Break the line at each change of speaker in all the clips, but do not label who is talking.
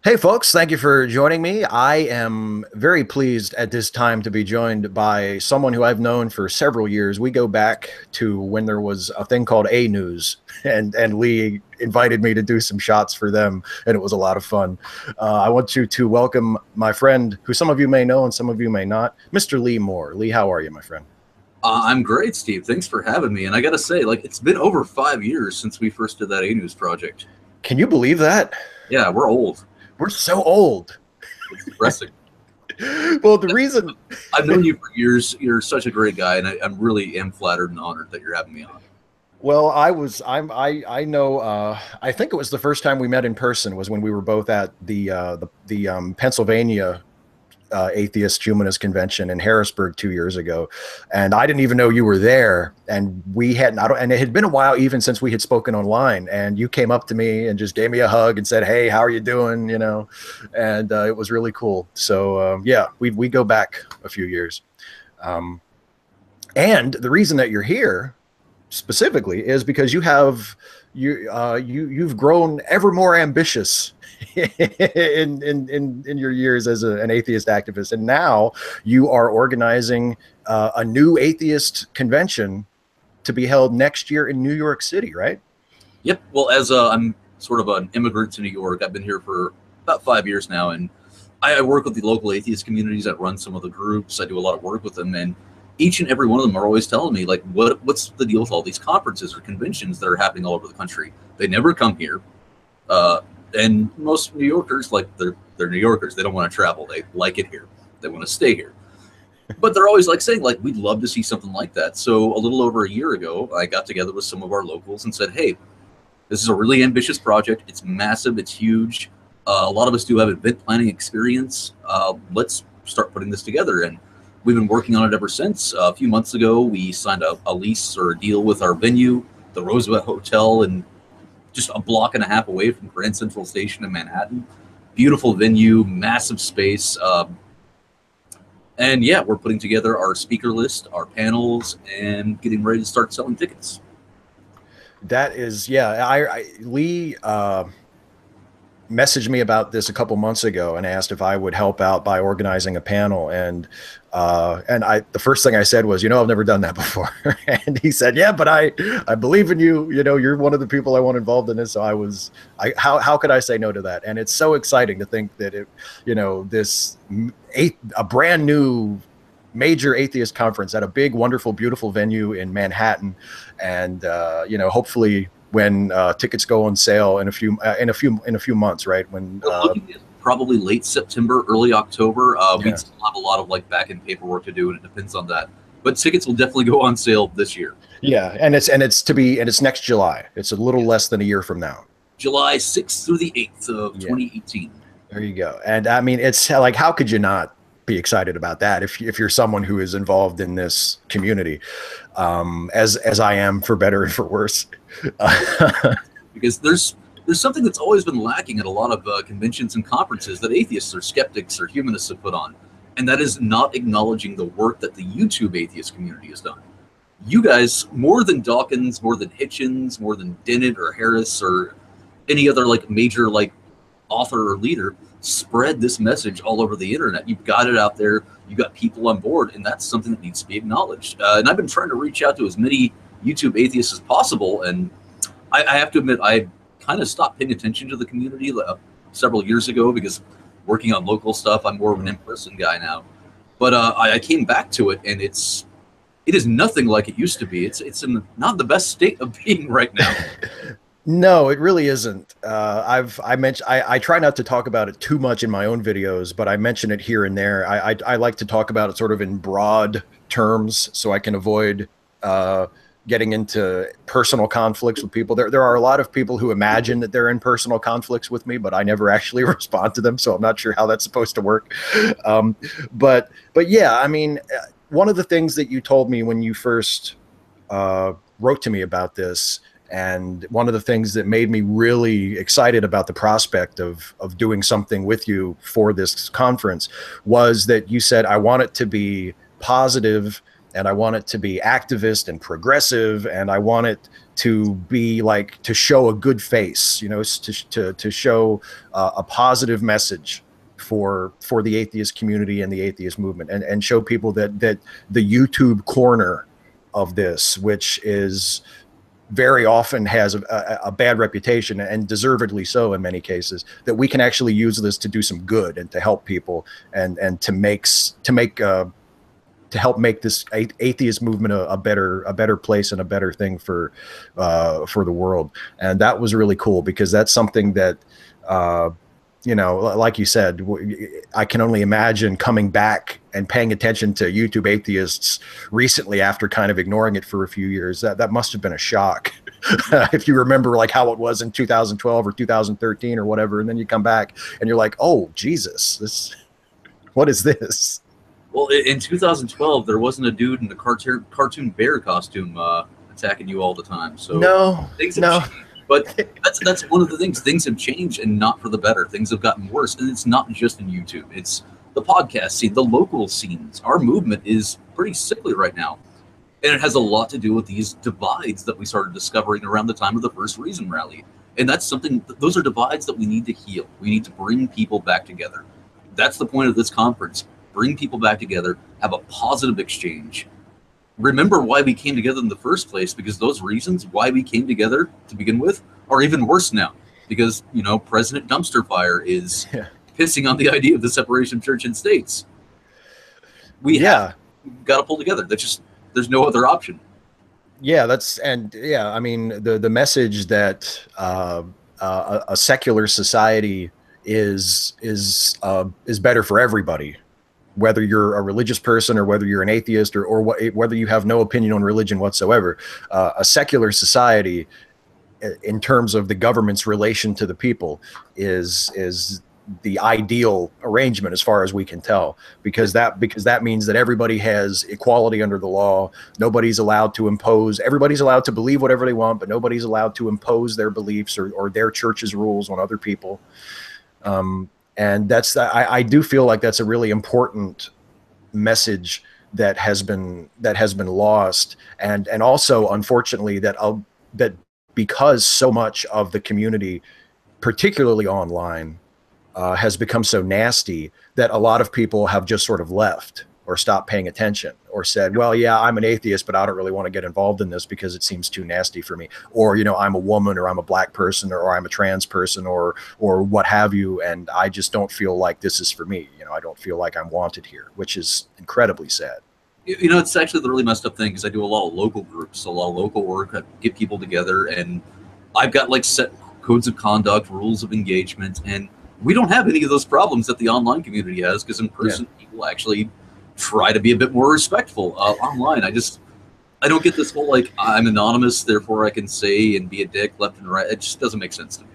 Hey, folks, thank you for joining me. I am very pleased at this time to be joined by someone who I've known for several years. We go back to when there was a thing called A News, and Lee invited me to do some shots for them, and it was a lot of fun. I want you to welcome my friend, who some of you may know and some of you may not, Mr. Lee Moore. Lee, how are you, my friend?
I'm great, Steve. Thanks for having me. And I got to say, it's been over 5 years since we first did that A News project.
Can you believe that?
Yeah, we're old.
We're so old.
It's depressing.
Well, the reason
I've known you for years. You're such a great guy, and I'm really am flattered and honored that you're having me on.
Well, I know I think it was the first time we met in person was when we were both at the Pennsylvania Atheist Humanist Convention in Harrisburg 2 years ago, and I didn't even know you were there. And we hadn't, I don't, and it had been a while even since we had spoken online. And you came up to me and just gave me a hug and said, "Hey, how are you doing?" And it was really cool. So yeah, we go back a few years, and the reason that you're here specifically is because you've grown ever more ambitious in your years as an atheist activist, and now you are organizing a new atheist convention to be held next year in New York City, right?
Yep. Well, as I'm sort of an immigrant to New York, I've been here for about 5 years now, and I work with the local atheist communities. I run some of the groups. I do a lot of work with them, and each and every one of them are always telling me, what's the deal with all these conferences or conventions that are happening all over the country? They never come here. And most New Yorkers, they're New Yorkers. They don't want to travel. They like it here. They want to stay here. But they're always saying, we'd love to see something like that. So a little over a year ago, I got together with some of our locals and said, hey, this is a really ambitious project. It's massive. It's huge. A lot of us do have event planning experience. Let's start putting this together. And we've been working on it ever since. A few months ago, we signed a lease or a deal with our venue, the Roosevelt Hotel, and just a block and a half away from Grand Central Station in Manhattan. Beautiful venue, massive space. And yeah, we're putting together our speaker list, our panels, and getting ready to start selling tickets.
That is, yeah. Lee messaged me about this a couple months ago and asked if I would help out by organizing a panel. And the first thing I said was, I've never done that before. And he said, yeah, but I believe in you. You're one of the people I want involved in this. So how could I say no to that? And it's so exciting to think that a brand new major atheist conference at a big, wonderful, beautiful venue in Manhattan. And, hopefully when tickets go on sale in a few months, right? When
looking at probably late September, early October. We still have a lot of back end paperwork to do, and it depends on that. But tickets will definitely go on sale this year.
Yeah, and it's next July. It's a little less than a year from now.
July 6th through the 8th of 2018.
There you go. And I mean, it's how could you not be excited about that if you're someone who is involved in this community, as I am, for better and for worse.
Because there's something that's always been lacking at a lot of conventions and conferences that atheists or skeptics or humanists have put on, and that is not acknowledging the work that the YouTube atheist community has done. You guys, more than Dawkins, more than Hitchens, more than Dennett or Harris or any other major author or leader, spread this message all over the internet. You've got it out there. You've got people on board, and that's something that needs to be acknowledged. And I've been trying to reach out to as many YouTube atheists as possible, and I have to admit, I kind of stopped paying attention to the community several years ago because working on local stuff, I'm more of an in-person guy now. But I came back to it, and it is nothing like it used to be. It's in not the best state of being right now.
No, it really isn't. I try not to talk about it too much in my own videos, but I mention it here and there. I like to talk about it sort of in broad terms so I can avoid getting into personal conflicts with people. There are a lot of people who imagine that they're in personal conflicts with me, but I never actually respond to them, so I'm not sure how that's supposed to work. But yeah, I mean, one of the things that you told me when you first wrote to me about this, and one of the things that made me really excited about the prospect of doing something with you for this conference, was that you said, I want it to be positive and I want it to be activist and progressive, and I want it to be like, to show a good face, you know, to show a positive message for the atheist community and the atheist movement, and show people that the YouTube corner of this, which is very often has a bad reputation, and deservedly so in many cases, that we can actually use this to do some good and to help people, and to help make this atheist movement a better place and a better thing for the world. And that was really cool, because that's something that, you know, like you said, I can only imagine coming back and paying attention to YouTube atheists recently after kind of ignoring it for a few years. That must have been a shock. If you remember like how it was in 2012 or 2013 or whatever, and then you come back and you're like, oh Jesus, what is this?
Well, in 2012, there wasn't a dude in the cartoon bear costume attacking you all the time. So
no,
things have changed. But that's one of the things. Things have changed, and not for the better. Things have gotten worse, and it's not just in YouTube. It's the podcast scene, the local scenes. Our movement is pretty sickly right now, and it has a lot to do with these divides that we started discovering around the time of the first Reason rally. And that's something. Those are divides that we need to heal. We need to bring people back together. That's the point of this conference. Bring people back together, have a positive exchange. Remember why we came together in the first place, because those reasons why we came together to begin with are even worse now, because, you know, President Dumpster Fire is pissing on the idea of the separation of church and states. We have got to pull together. There's no other option.
Yeah, I mean, the message that a secular society is better for everybody, whether you're a religious person or whether you're an atheist, or whether you have no opinion on religion whatsoever. A secular society, in terms of the government's relation to the people, is the ideal arrangement as far as we can tell, because that means that everybody has equality under the law. Nobody's allowed to impose. Everybody's allowed to believe whatever they want, but nobody's allowed to impose their beliefs or their church's rules on other people. And I do feel like that's a really important message that has been lost, and also, unfortunately, that because so much of the community, particularly online, has become so nasty, that a lot of people have just sort of left or stopped paying attention, or said, well, yeah, I'm an atheist, but I don't really want to get involved in this because it seems too nasty for me. Or, you know, I'm a woman, or I'm a black person, or I'm a trans person, or what have you, and I just don't feel like this is for me. You know, I don't feel like I'm wanted here, which is incredibly sad.
You know, it's actually the really messed up thing, because I do a lot of local groups, a lot of local work. I get people together, and I've got like set codes of conduct, rules of engagement, and we don't have any of those problems that the online community has, because in person people actually try to be a bit more respectful. Online, I don't get this whole like, I'm anonymous, therefore I can say and be a dick left and right. It just doesn't make sense to me.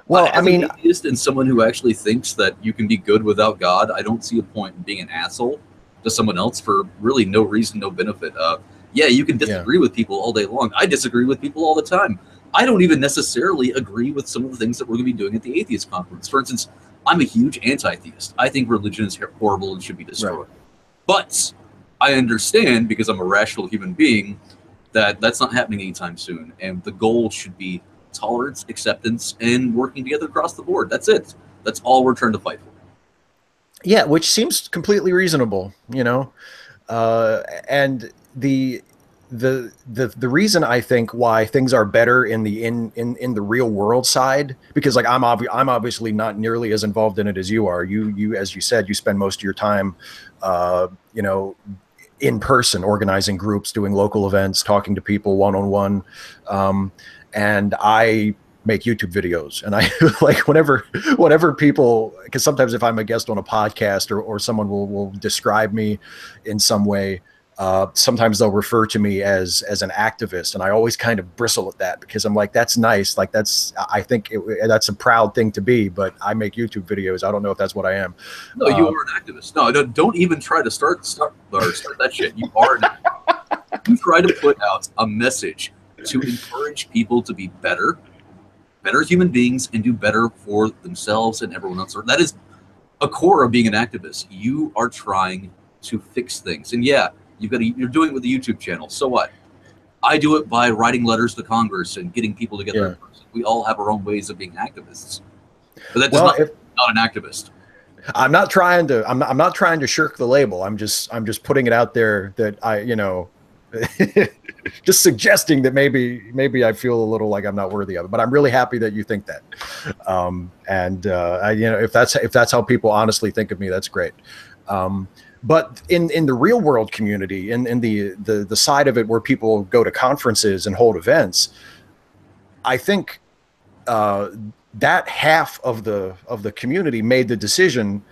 Well, I mean,
an atheist and someone who actually thinks that you can be good without God, I don't see a point in being an asshole to someone else for really no reason, no benefit. Yeah, you can disagree with people all day long. I disagree with people all the time. I don't even necessarily agree with some of the things that we're going to be doing at the Atheist Conference. For instance, I'm a huge anti-theist. I think religion is horrible and should be destroyed. Right. But I understand, because I'm a rational human being, that that's not happening anytime soon. And the goal should be tolerance, acceptance, and working together across the board. That's it. That's all we're trying to fight for.
Yeah, which seems completely reasonable, you know. And the reason I think why things are better in the real world side, because like I'm obviously not nearly as involved in it as you are. You as you said, you spend most of your time you know, in person, organizing groups, doing local events, talking to people one-on-one. And I make YouTube videos, and I like whenever people, because sometimes if I'm a guest on a podcast or someone will describe me in some way, sometimes they'll refer to me as an activist, and I always kind of bristle at that, because I'm like, that's nice, like I think that's a proud thing to be, but I make YouTube videos. I don't know if that's what I am.
No, you are an activist. No, don't even try to start that shit. You are an activist. You try to put out a message to encourage people to be better human beings and do better for themselves and everyone else. That is a core of being an activist. You are trying to fix things. And yeah, You're doing it with the YouTube channel. So what? I do it by writing letters to Congress and getting people together
Yeah.
in person. We all have our own ways of being activists. But that does
Well,
not an activist.
I'm not trying to I'm not trying to shirk the label. I'm just putting it out there that I, you know, just suggesting that maybe I feel a little like I'm not worthy of it. But I'm really happy that you think that. You know, if that's how people honestly think of me, that's great. But in the real world community, in the side of it where people go to conferences and hold events, I think that half of the community made the decision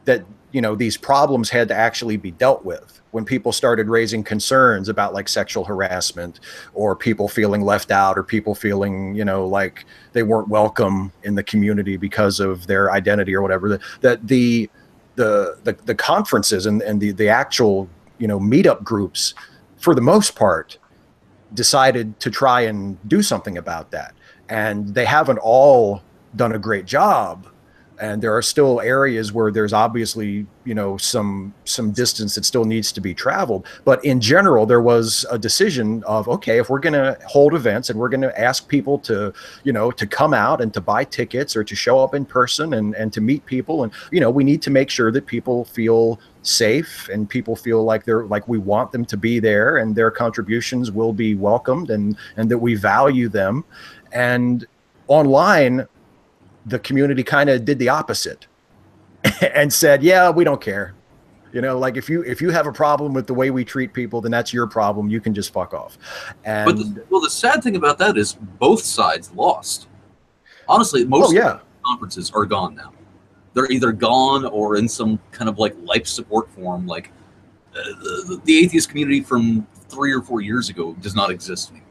that, you know, these problems had to actually be dealt with when people started raising concerns about like sexual harassment or people feeling left out or people feeling, you know, like they weren't welcome in the community because of their identity or whatever. That the conferences and the actual, you know, meetup groups, for the most part, decided to try and do something about that. And they haven't all done a great job. And there are still areas where there's obviously, you know, some distance that still needs to be traveled. But in general, there was a decision of, okay, if we're going to hold events and we're going to ask people to, you know, to come out and to buy tickets or to show up in person and to meet people. And, you know, we need to make sure that people feel safe and people feel like they're like, we want them to be there and their contributions will be welcomed and that we value them. And online, the community kind of did the opposite and said, yeah, we don't care. You know, like if you have a problem with the way we treat people, then that's your problem. You can just fuck off. And
the sad thing about that is both sides lost. Honestly, most conferences are gone now. They're either gone or in some kind of like life support form. Like the atheist community from 3 or 4 years ago does not exist anymore.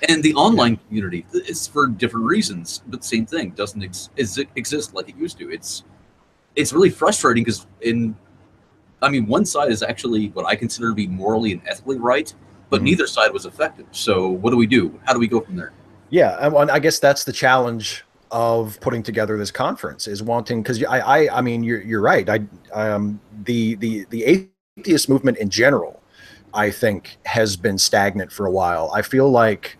And the online community is for different reasons, but same thing, doesn't exist like it used to. It's really frustrating because one side is actually what I consider to be morally and ethically right, but neither side was effective. So what do we do? How do we go from there?
Yeah, I guess that's the challenge of putting together this conference, is wanting, because I mean you're right. The atheist movement in general, I think, has been stagnant for a while. I feel like,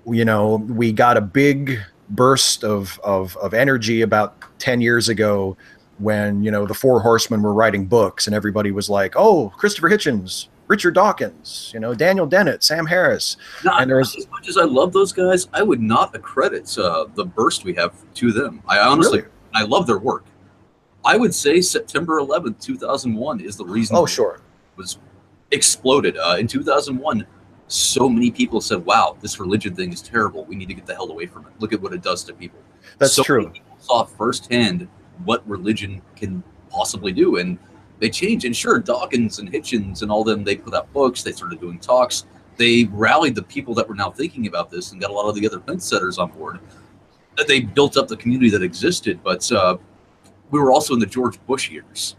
you know, we got a big burst of energy about 10 years ago when, you know, the Four Horsemen were writing books and everybody was like, oh, Christopher Hitchens, Richard Dawkins, you know, Daniel Dennett, Sam Harris. And
as much as I love those guys, I would not accredit the burst we have to them. I honestly,
really?
I love their work. I would say September 11th, 2001 is the reason.
Oh, sure.
Was exploded. In 2001, so many people said, wow, this religion thing is terrible. We need to get the hell away from it. Look at what it does to people.
That's
so
true.
Many people saw firsthand what religion can possibly do. And they changed. And sure, Dawkins and Hitchens and all them, they put out books. They started doing talks. They rallied the people that were now thinking about this and got a lot of the other fence setters on board. They built up the community that existed. But we were also in the George Bush years.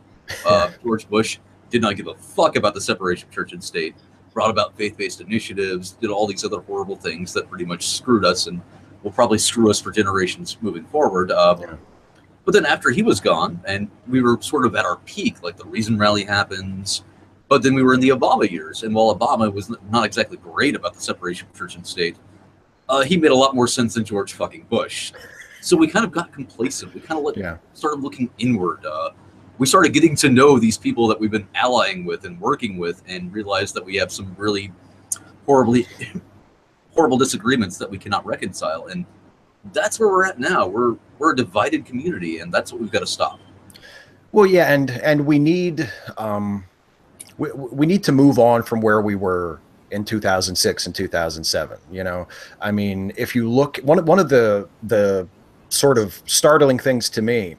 George Bush did not give a fuck about the separation of church and state, brought about faith-based initiatives, did all these other horrible things that pretty much screwed us and will probably screw us for generations moving forward. But then after he was gone and we were sort of at our peak, like the Reason Rally happens, but then we were in the Obama years. And while Obama was not exactly great about the separation of church and state, he made a lot more sense than George fucking Bush. So we kind of got complacent. We kind of started looking inward. We started getting to know these people that we've been allying with and working with, and realized that we have some really horrible disagreements that we cannot reconcile. And that's where we're at now. We're a divided community, and that's what we've got to stop.
Well, yeah, and we need we need to move on from where we were in 2006 and 2007. You know, I mean, if you look, one of the sort of startling things to me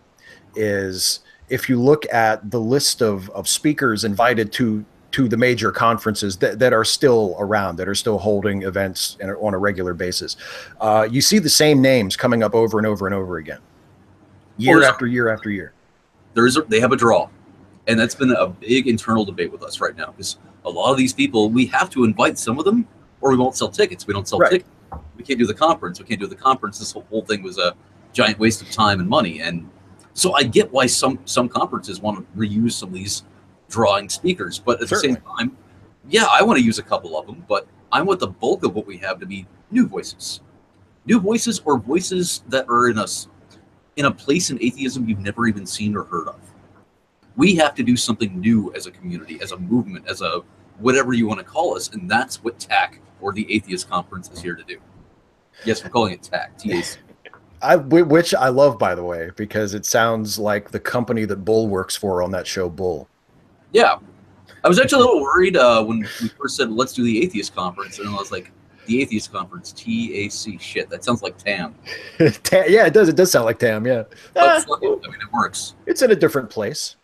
is, if you look at the list of speakers invited to the major conferences that are still around, that are still holding events on a regular basis, you see the same names coming up over and over and over again, year after year after year.
They have a draw, and that's been a big internal debate with us right now, because a lot of these people, we have to invite some of them, or we won't sell tickets. We don't sell tickets. We can't do the conference. We can't do the conference. This whole thing was a giant waste of time and money. And so I get why some conferences want to reuse some of these drawing speakers, but at the same time, Yeah, I want to use a couple of them, but I want the bulk of what we have to be new voices, or voices that are in a place in atheism you've never even seen or heard of. We have to do something new as a community, as a movement, as a whatever you want to call us, and that's what TAC, or the Atheist Conference, is here to do. Yes, we're calling it TAC, TAC.
Which I love, by the way, because it sounds like the company that Bull works for on that show, Bull.
Yeah, I was actually a little worried when we first said let's do the Atheist Conference, and I was like, the Atheist Conference, TAC. Shit, that sounds like TAM.
Yeah, it does. It does sound like TAM. Yeah,
But fuck it. I mean, it works.
it's in a different place.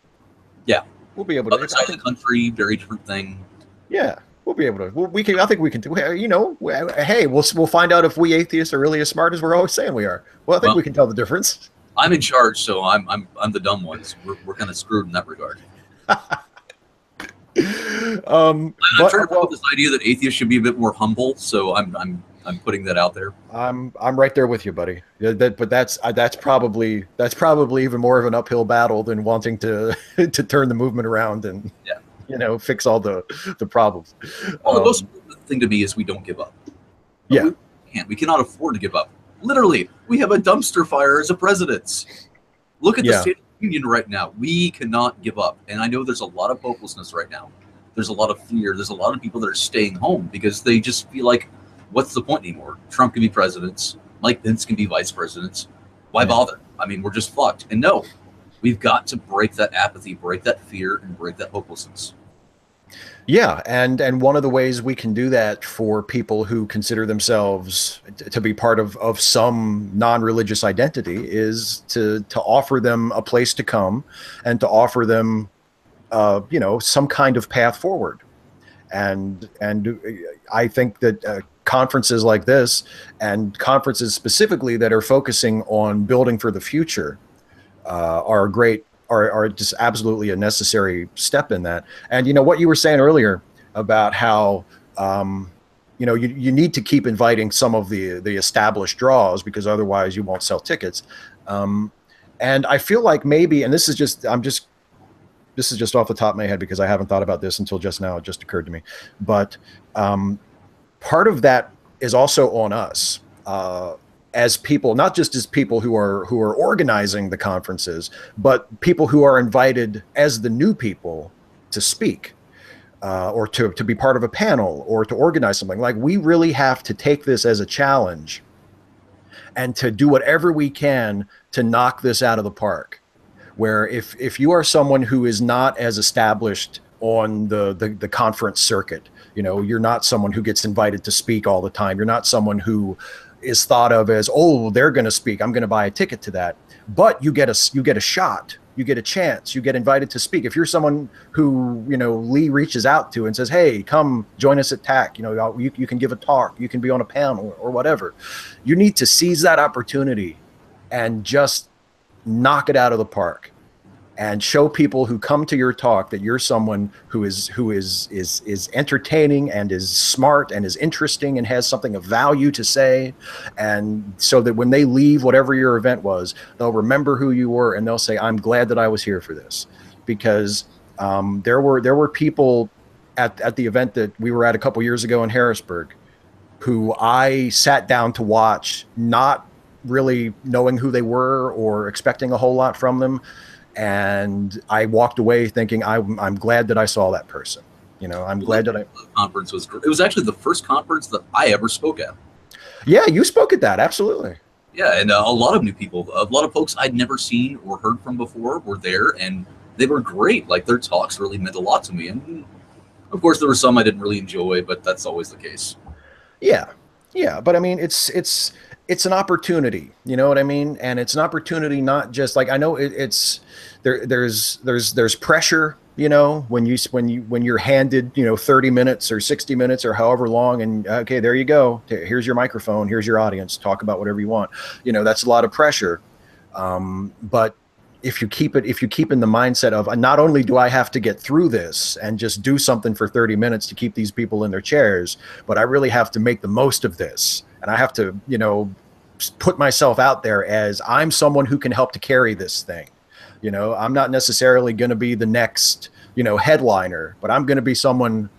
Yeah,
We'll be able to.
other side of the country, very different thing.
Yeah, we'll be able to. We can. I think we can do. You know, hey, we'll find out if we atheists are really as smart as we're always saying we are. Well, I think we can tell the difference.
I'm in charge, so I'm the dumb ones. We're kind of screwed in that regard. I'm trying to promote this idea that atheists should be a bit more humble, so I'm putting that out there.
I'm right there with you, buddy. Yeah, but that's probably even more of an uphill battle than wanting to to turn the movement around and fix all the problems.
Well, the most important thing to me is we don't give up.
Yeah,
we cannot afford to give up. Literally, we have a dumpster fire as a president. Look at the State of the Union right now. We cannot give up. And I know there's a lot of hopelessness right now. There's a lot of fear. There's a lot of people that are staying home because they just feel like, what's the point anymore? Trump can be president. Mike Pence can be vice president. Why bother? I mean, we're just fucked. And no, we've got to break that apathy, break that fear, and break that hopelessness.
Yeah, and one of the ways we can do that for people who consider themselves to be part of some non-religious identity is to offer them a place to come and to offer them some kind of path forward. And I think that conferences like this, and conferences specifically that are focusing on building for the future, are great. Are just absolutely a necessary step in that. And what you were saying earlier about how you need to keep inviting some of the established draws because otherwise you won't sell tickets. And I feel like maybe, and this is just off the top of my head because I haven't thought about this until just now. It just occurred to me. But part of that is also on us. As people, not just as people who are organizing the conferences, but people who are invited as the new people to speak, or to be part of a panel or to organize something. Like, we really have to take this as a challenge and to do whatever we can to knock this out of the park. Where if you are someone who is not as established on the conference circuit, you're not someone who gets invited to speak all the time. You're not someone who is thought of as, oh, they're going to speak, I'm going to buy a ticket to that. But you get a shot, you get a chance, you get invited to speak. If you're someone who Lee reaches out to and says, hey, come join us at TAC, you can give a talk, you can be on a panel or whatever. You need to seize that opportunity and just knock it out of the park. And show people who come to your talk that you're someone who is entertaining and is smart and is interesting and has something of value to say, and so that when they leave whatever your event was, they'll remember who you were and they'll say, I'm glad that I was here for this. Because there were people at the event that we were at a couple years ago in Harrisburg who I sat down to watch, not really knowing who they were or expecting a whole lot from them. And I walked away thinking, I'm glad that I saw that person. I'm glad that
the conference was great. It was actually the first conference that I ever spoke at.
Yeah, you spoke at that. Absolutely.
Yeah, and a lot of new people, a lot of folks I'd never seen or heard from before were there, and they were great. Like, their talks really meant a lot to me. And of course, there were some I didn't really enjoy, but that's always the case.
Yeah, but I mean, it's an opportunity, you know what I mean? And it's an opportunity, not just like, I know there's pressure, when you're handed, 30 minutes or 60 minutes or however long, and okay, there you go. Here's your microphone. Here's your audience. Talk about whatever you want. That's a lot of pressure. But if you keep in the mindset of, not only do I have to get through this and just do something for 30 minutes to keep these people in their chairs, but I really have to make the most of this. And I have to, put myself out there as, I'm someone who can help to carry this thing. I'm not necessarily going to be the next, headliner, but I'm going to be someone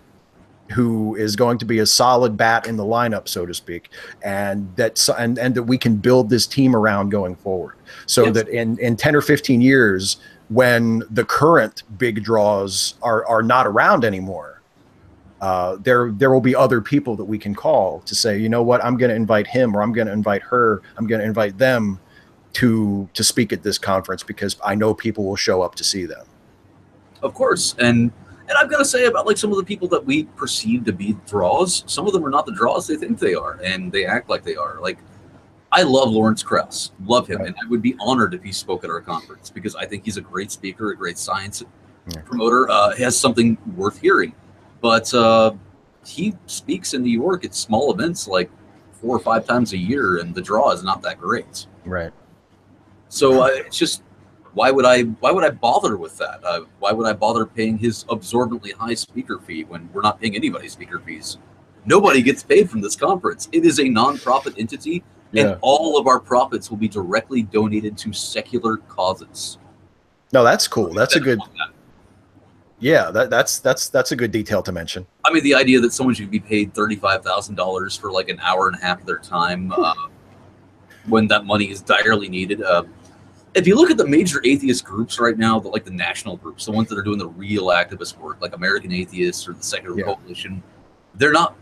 who is going to be a solid bat in the lineup, so to speak, and that we can build this team around going forward, so
Yes.
that in 10 or 15 years, when the current big draws are not around anymore, there will be other people that we can call to say, you know what, I'm going to invite him, or I'm going to invite her, I'm going to invite them to speak at this conference, because I know people will show up to see them.
Of course. And I've got to say about like some of the people that we perceive to be draws, some of them are not the draws they think they are, and they act like they are. Like, I love Lawrence Krauss, love him,
Right.
and I would be honored if he spoke at our conference, because I think he's a great speaker, a great science
Yeah.
promoter, has something worth hearing. But he speaks in New York at small events like 4 or 5 times a year, and the draw is not that great.
Right.
So it's just, why would I bother with that? Why would I bother paying his absorbently high speaker fee when we're not paying anybody speaker fees? Nobody gets paid from this conference. It is a nonprofit entity,
Yeah.
and all of our profits will be directly donated to secular causes.
No, that's cool. That's a good. Yeah, that's a good detail to mention.
I mean, the idea that someone should be paid $35,000 for like an hour and a half of their time when that money is direly needed. If you look at the major atheist groups right now, like the national groups, the ones that are doing the real activist work, like American Atheists or the Secular Coalition, they're not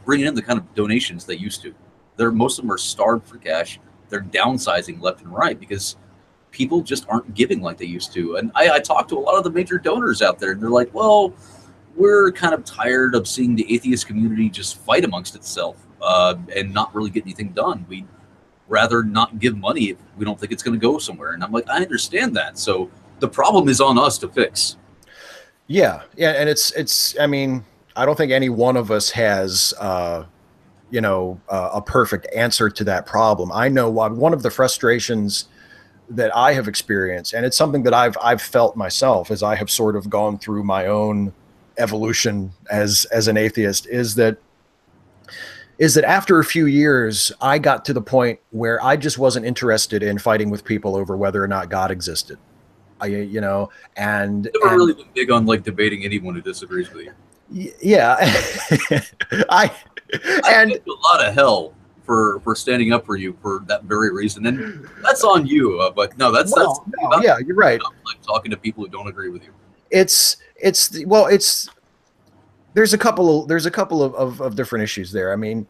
bringing in the kind of donations they used to. Most of them are starved for cash. They're downsizing left and right because people just aren't giving like they used to. And I talk to a lot of the major donors out there, and they're like, well, we're kind of tired of seeing the atheist community just fight amongst itself and not really get anything done. We'd rather not give money if we don't think it's going to go somewhere. And I'm like, I understand that. So the problem is on us to fix.
Yeah. And I mean, I don't think any one of us has, a perfect answer to that problem. I know one of the frustrations that I have experienced, and it's something that I've felt myself as I have sort of gone through my own evolution as an atheist, is that after a few years, I got to the point where I just wasn't interested in fighting with people over whether or not God existed. And
Never really been big on like debating anyone who disagrees with you.
Yeah. I
get a lot of hell for standing up for you for that very reason, and that's on you. But no,
yeah, you're right.
Like talking to people who don't agree with you.
There's a couple of different issues there. I mean,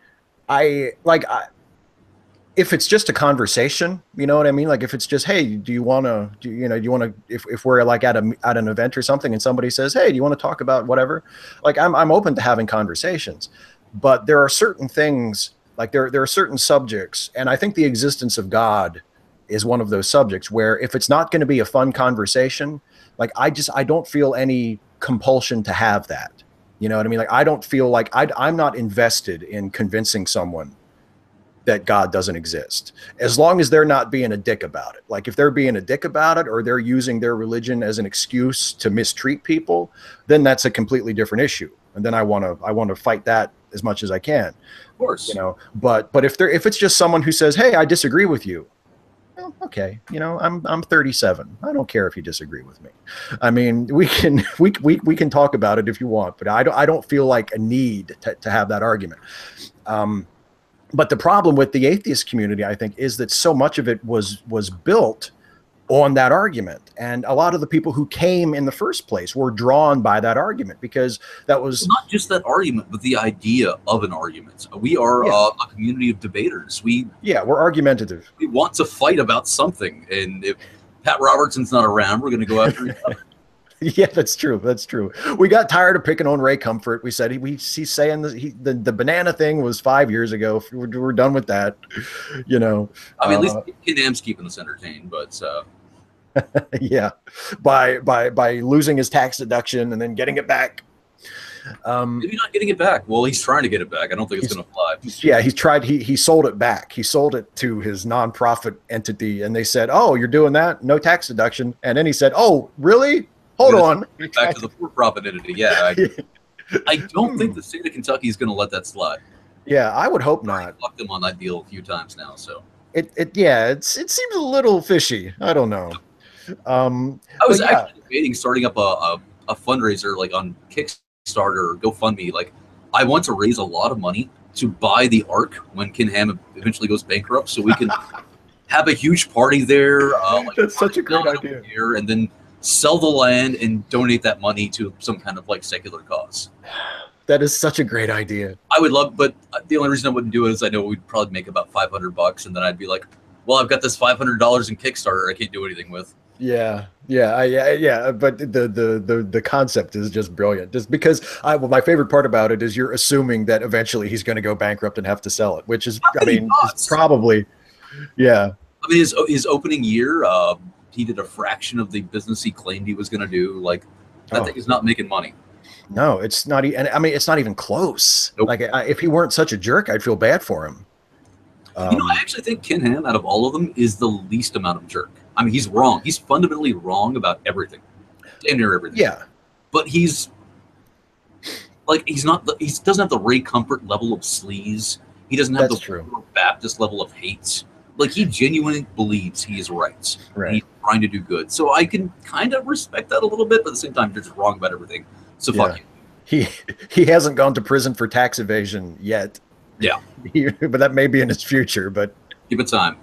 if it's just a conversation, you know what I mean? Like if it's just, hey, do you want to, if we're like at an event or something and somebody says, hey, do you want to talk about whatever? Like I'm open to having conversations, but there are certain things, like there are certain subjects, and I think the existence of God is one of those subjects where if it's not going to be a fun conversation, like I don't feel any compulsion to have that. You know what I mean? Like I don't feel like I'm not invested in convincing someone that God doesn't exist, as long as they're not being a dick about it. Like if they're being a dick about it, or they're using their religion as an excuse to mistreat people, then that's a completely different issue. And then I want to fight that as much as I can.
Of course.
But if it's just someone who says, hey, I disagree with you. Well, okay. I'm 37. I don't care if you disagree with me. I mean, we can talk about it if you want, but I don't feel like a need to have that argument. But the problem with the atheist community, I think, is that so much of it was built on that argument. And a lot of the people who came in the first place were drawn by that argument, because that was
not just that argument, but the idea of an argument. We are a community of debaters.
We're argumentative.
We want to fight about something. And if Pat Robertson's not around, we're going to go after each other.
Yeah, that's true. That's true. We got tired of picking on Ray Comfort. We said he's saying the banana thing was 5 years ago. We're done with that.
I mean, at least Ken Am's keeping us entertained, but
yeah, by losing his tax deduction and then getting it back.
Maybe not getting it back. Well, he's trying to get it back. I don't think it's going to fly.
Yeah, he's tried. He sold it back. He sold it to his nonprofit entity, and they said, "Oh, you're doing that? No tax deduction." And then he said, "Oh, really? Hold on."
Back to the for-profit entity. Yeah, I don't think the state of Kentucky is going to let that slide.
Yeah, I would hope not.
I fucked them on that deal a few times now, so
it seems a little fishy. I don't know.
I was actually debating starting up a fundraiser like on Kickstarter or GoFundMe. Like I want to raise a lot of money to buy the Ark when Ken Ham eventually goes bankrupt, so we can have a huge party there.
That's such a great idea.
Here, and then sell the land and donate that money to some kind of like secular cause.
That is such a great idea.
I would love, but the only reason I wouldn't do it is I know we'd probably make about $500, and then I'd be like, well, I've got this $500 in Kickstarter I can't do anything with.
Yeah. But the concept is just brilliant. Just because my favorite part about it is you're assuming that eventually he's going to go bankrupt and have to sell it, which is, I mean, probably, yeah.
I mean, his opening year, he did a fraction of the business he claimed he was going to do. Like, that thing is not making money.
No, it's not. And I mean, it's not even close. Nope. Like, if he weren't such a jerk, I'd feel bad for him.
I actually think Ken Ham, out of all of them, is the least amount of jerk. I mean, he's wrong. He's fundamentally wrong about everything, damn near everything.
Yeah,
but he's like, he doesn't have the Ray Comfort level of sleaze. He doesn't have the Baptist level of hate. Like, he genuinely believes he is right.
Right.
He's trying to do good. So I can kind of respect that a little bit, but at the same time, you're just wrong about everything. So fuck
you. He hasn't gone to prison for tax evasion yet.
Yeah.
But that may be in his future, but
give it time.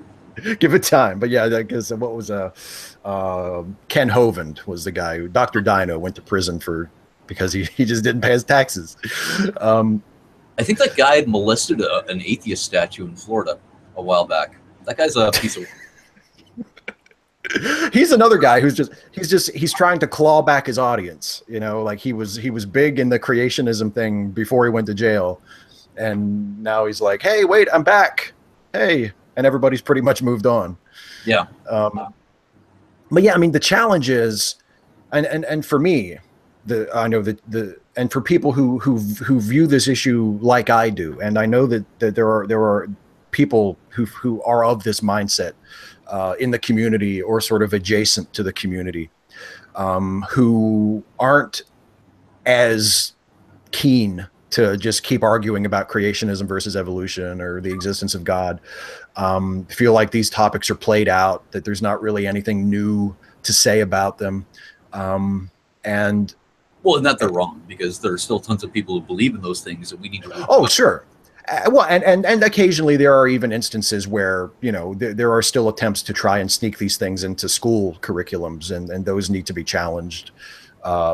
Give it time. But yeah, because what was Ken Hovind was the guy who Dr. Dino went to prison because he just didn't pay his taxes.
I think that guy had molested an atheist statue in Florida a while back. That guy's a piece of
he's another guy he's trying to claw back his audience, you know, like he was big in the creationism thing before he went to jail, and now he's like, hey, wait, I'm back, hey, and everybody's pretty much moved on.
Yeah.
But yeah, I mean, the challenge is, and for me, I know that and for people who view this issue like I do, and I know that there are people who are of this mindset in the community or sort of adjacent to the community, who aren't as keen to just keep arguing about creationism versus evolution or the existence of God, feel like these topics are played out, that there's not really anything new to say about them. And
that they're wrong, because there are still tons of people who believe in those things that we need to.
Oh, sure. Well, and occasionally there are even instances where, you know, there are still attempts to try and sneak these things into school curriculums, and those need to be challenged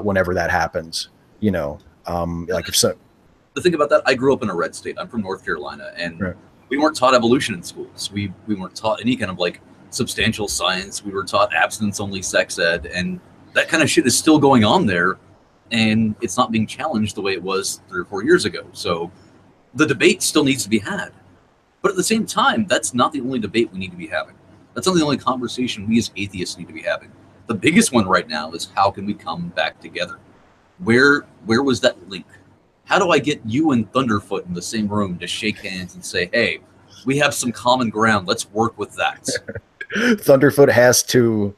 whenever that happens, you know. Like if so.
The thing about that, I grew up in a red state. I'm from North Carolina, and we weren't taught evolution in schools. We weren't taught any kind of like substantial science. We were taught abstinence-only sex ed, and that kind of shit is still going on there, and it's not being challenged the way it was 3 or 4 years ago. So the debate still needs to be had. But at the same time, that's not the only debate we need to be having. That's not the only conversation we as atheists need to be having. The biggest one right now is, how can we come back together? Where was that link? How do I get you and Thunderfoot in the same room to shake hands and say, hey, we have some common ground, let's work with that?
Thunderfoot has to...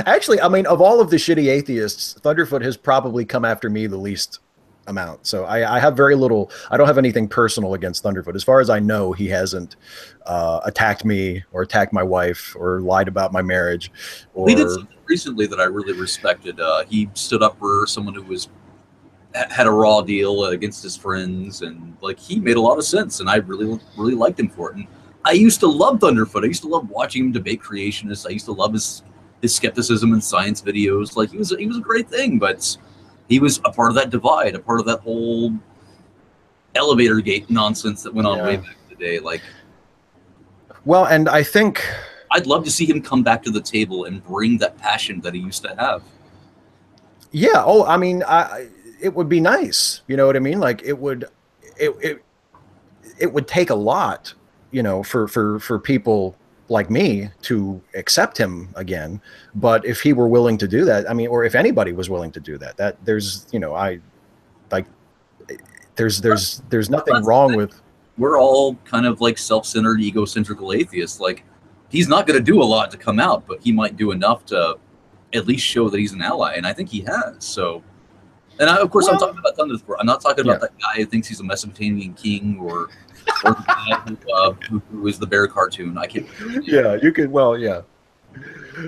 Actually, I mean, of all of the shitty atheists, Thunderfoot has probably come after me the least amount. So I have very little, I don't have anything personal against Thunderfoot. As far as I know, he hasn't attacked me or attacked my wife or lied about my marriage. Or...
He did something recently that I really respected. He stood up for someone who had a raw deal against his friends, and like, he made a lot of sense, and I really liked him for it. And I used to love Thunderfoot. I used to love watching him debate creationists. I used to love his skepticism and science videos. Like, he was a great thing, but he was a part of that divide, a part of that whole elevator gate nonsense that went on way back in the day. Like,
well, and I think
I'd love to see him come back to the table and bring that passion that he used to have.
Yeah. Oh, I mean, it would be nice. You know what I mean? Like, it would take a lot, you know, for people like me to accept him again. But if he were willing to do that, I mean, or if anybody was willing to do that, there's, you know, there's nothing wrong with.
We're all kind of like self-centered, egocentrical atheists. Like, he's not going to do a lot to come out, but he might do enough to at least show that he's an ally. And I think he has. So, and of course, I'm talking about Thunderfoot. I'm not talking about that guy who thinks he's a Mesopotamian king, or the guy who is the bear cartoon. I can't.
Yeah, you could. Well, yeah.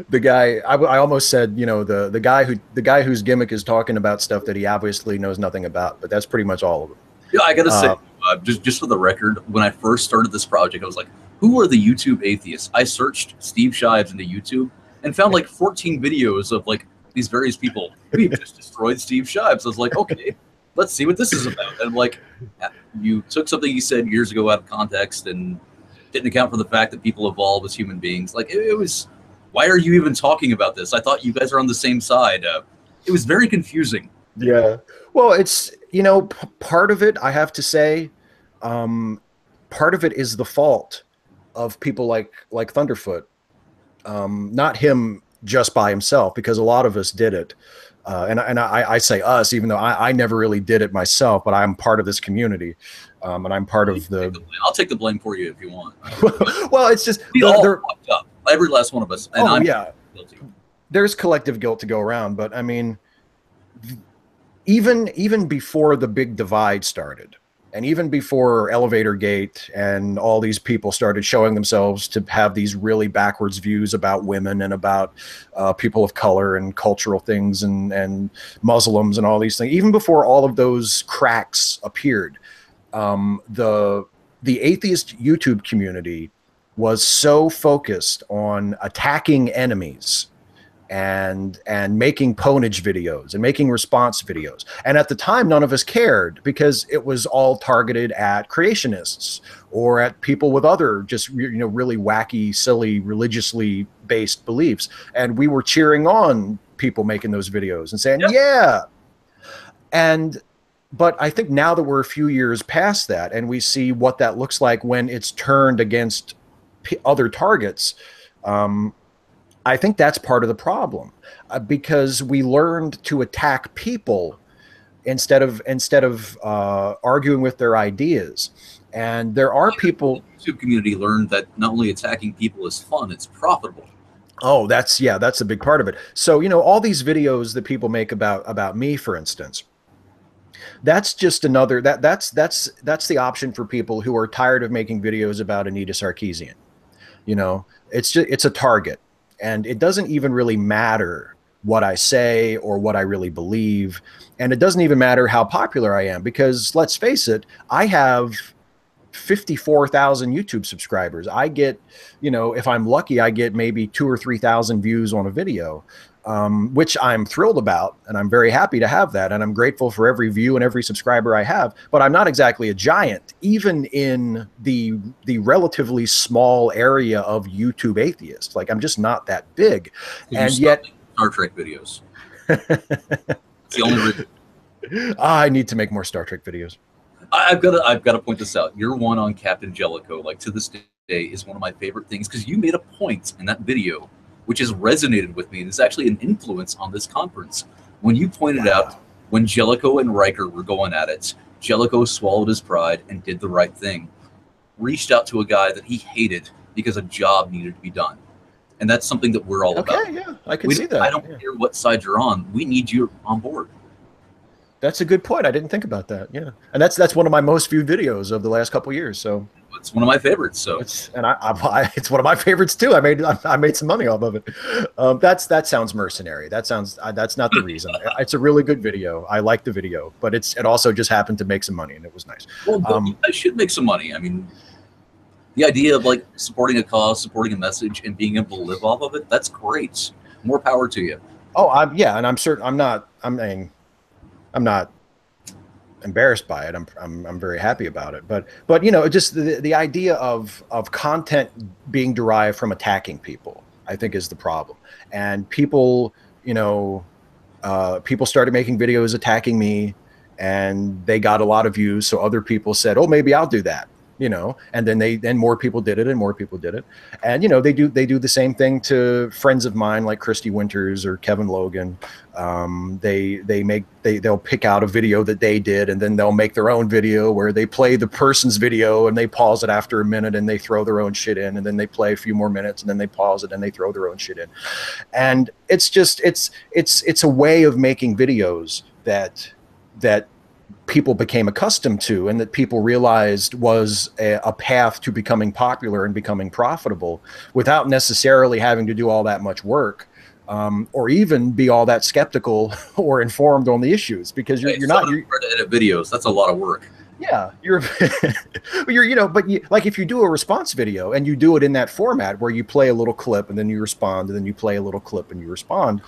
The guy, I almost said, you know, the guy whose gimmick is talking about stuff that he obviously knows nothing about, but that's pretty much all of them.
Yeah, I gotta say,
Uh,
just for the record, when I first started this project, I was like, "Who are the YouTube atheists?" I searched Steve Shives into YouTube and found like 14 videos of like these various people. We've just destroyed Steve Shives. I was like, "Okay, let's see what this is about." And like, you took something you said years ago out of context and didn't account for the fact that people evolve as human beings. Like, it was, why are you even talking about this? I thought you guys are on the same side. It was very confusing.
yeah. Well, it's, you know, part of it, I have to say, um, part of it is the fault of people like Thunderfoot. Not him just by himself, because a lot of us did it. I say us, even though I never really did it myself, but I'm part of this community, and I'm part of the.
I'll take the blame for you if you want.
Well, it's just
We all fucked up. Every last one of us. And
oh
I'm
yeah,
guilty.
there's collective guilt to go around, but I mean, even before the big divide started, and even before Elevator Gate and all these people started showing themselves to have these really backwards views about women and about people of color and cultural things and Muslims and all these things, even before all of those cracks appeared, the atheist YouTube community was so focused on attacking enemies and making ponage videos and making response videos. And at the time, none of us cared because it was all targeted at creationists or at people with other just, you know, really wacky, silly, religiously based beliefs. And we were cheering on people making those videos and saying, yeah. And but I think now that we're a few years past that and we see what that looks like when it's turned against other targets, I think that's part of the problem, because we learned to attack people instead of arguing with their ideas. And there are people.
The YouTube community learned that not only attacking people is fun, it's profitable.
Oh, that's a big part of it. So, you know, all these videos that people make about me, for instance, that's just another that's the option for people who are tired of making videos about Anita Sarkeesian. You know, it's a target. And it doesn't even really matter what I say or what I really believe. And it doesn't even matter how popular I am, because let's face it, I have 54,000 YouTube subscribers. I get, you know, if I'm lucky, I get maybe 2,000 or 3,000 views on a video, which I'm thrilled about. And I'm very happy to have that. And I'm grateful for every view and every subscriber I have. But I'm not exactly a giant, even in the relatively small area of YouTube atheists. Like, I'm just not that big. And yet
Star Trek videos. It's the only reason.
I need to make more Star Trek videos.
I've got to point this out. Your one on Captain Jellicoe, like to this day, is one of my favorite things, because you made a point in that video which has resonated with me and is actually an influence on this conference. When you pointed out when Jellicoe and Riker were going at it, Jellicoe swallowed his pride and did the right thing, reached out to a guy that he hated because a job needed to be done. And that's something that we're all about.
Yeah, I can see that.
I don't care what side you're on. We need you on board.
That's a good point. I didn't think about that. Yeah, and that's one of my most viewed videos of the last couple of years. So
it's one of my favorites. So
it's one of my favorites too. I made some money off of it. That sounds mercenary. That's not the reason. It's a really good video. I like the video, but it also just happened to make some money, and it was nice.
Well, I should make some money. I mean, the idea of like supporting a cause, supporting a message, and being able to live off of it—that's great. More power to you.
Oh, and I'm certain. I'm not embarrassed by it. I'm very happy about it. But you know, just the idea of content being derived from attacking people, I think, is the problem. And people, you know, people started making videos attacking me, and they got a lot of views. So other people said, "Oh, maybe I'll do that." You know, and then more people did it, and more people did it. And you know, they do the same thing to friends of mine like Christy Winters or Kevin Logan. They'll pick out a video that they did, and then they'll make their own video where they play the person's video and they pause it after a minute and they throw their own shit in, and then they play a few more minutes and then they pause it and they throw their own shit in. And it's just it's a way of making videos that people became accustomed to and that people realized was a path to becoming popular and becoming profitable without necessarily having to do all that much work, or even be all that skeptical or informed on the issues, because
Hey,
you're not,
someone who tried to edit videos, that's a lot of work.
yeah, you're, but like if you do a response video and you do it in that format where you play a little clip and then you respond and then you play a little clip and you respond,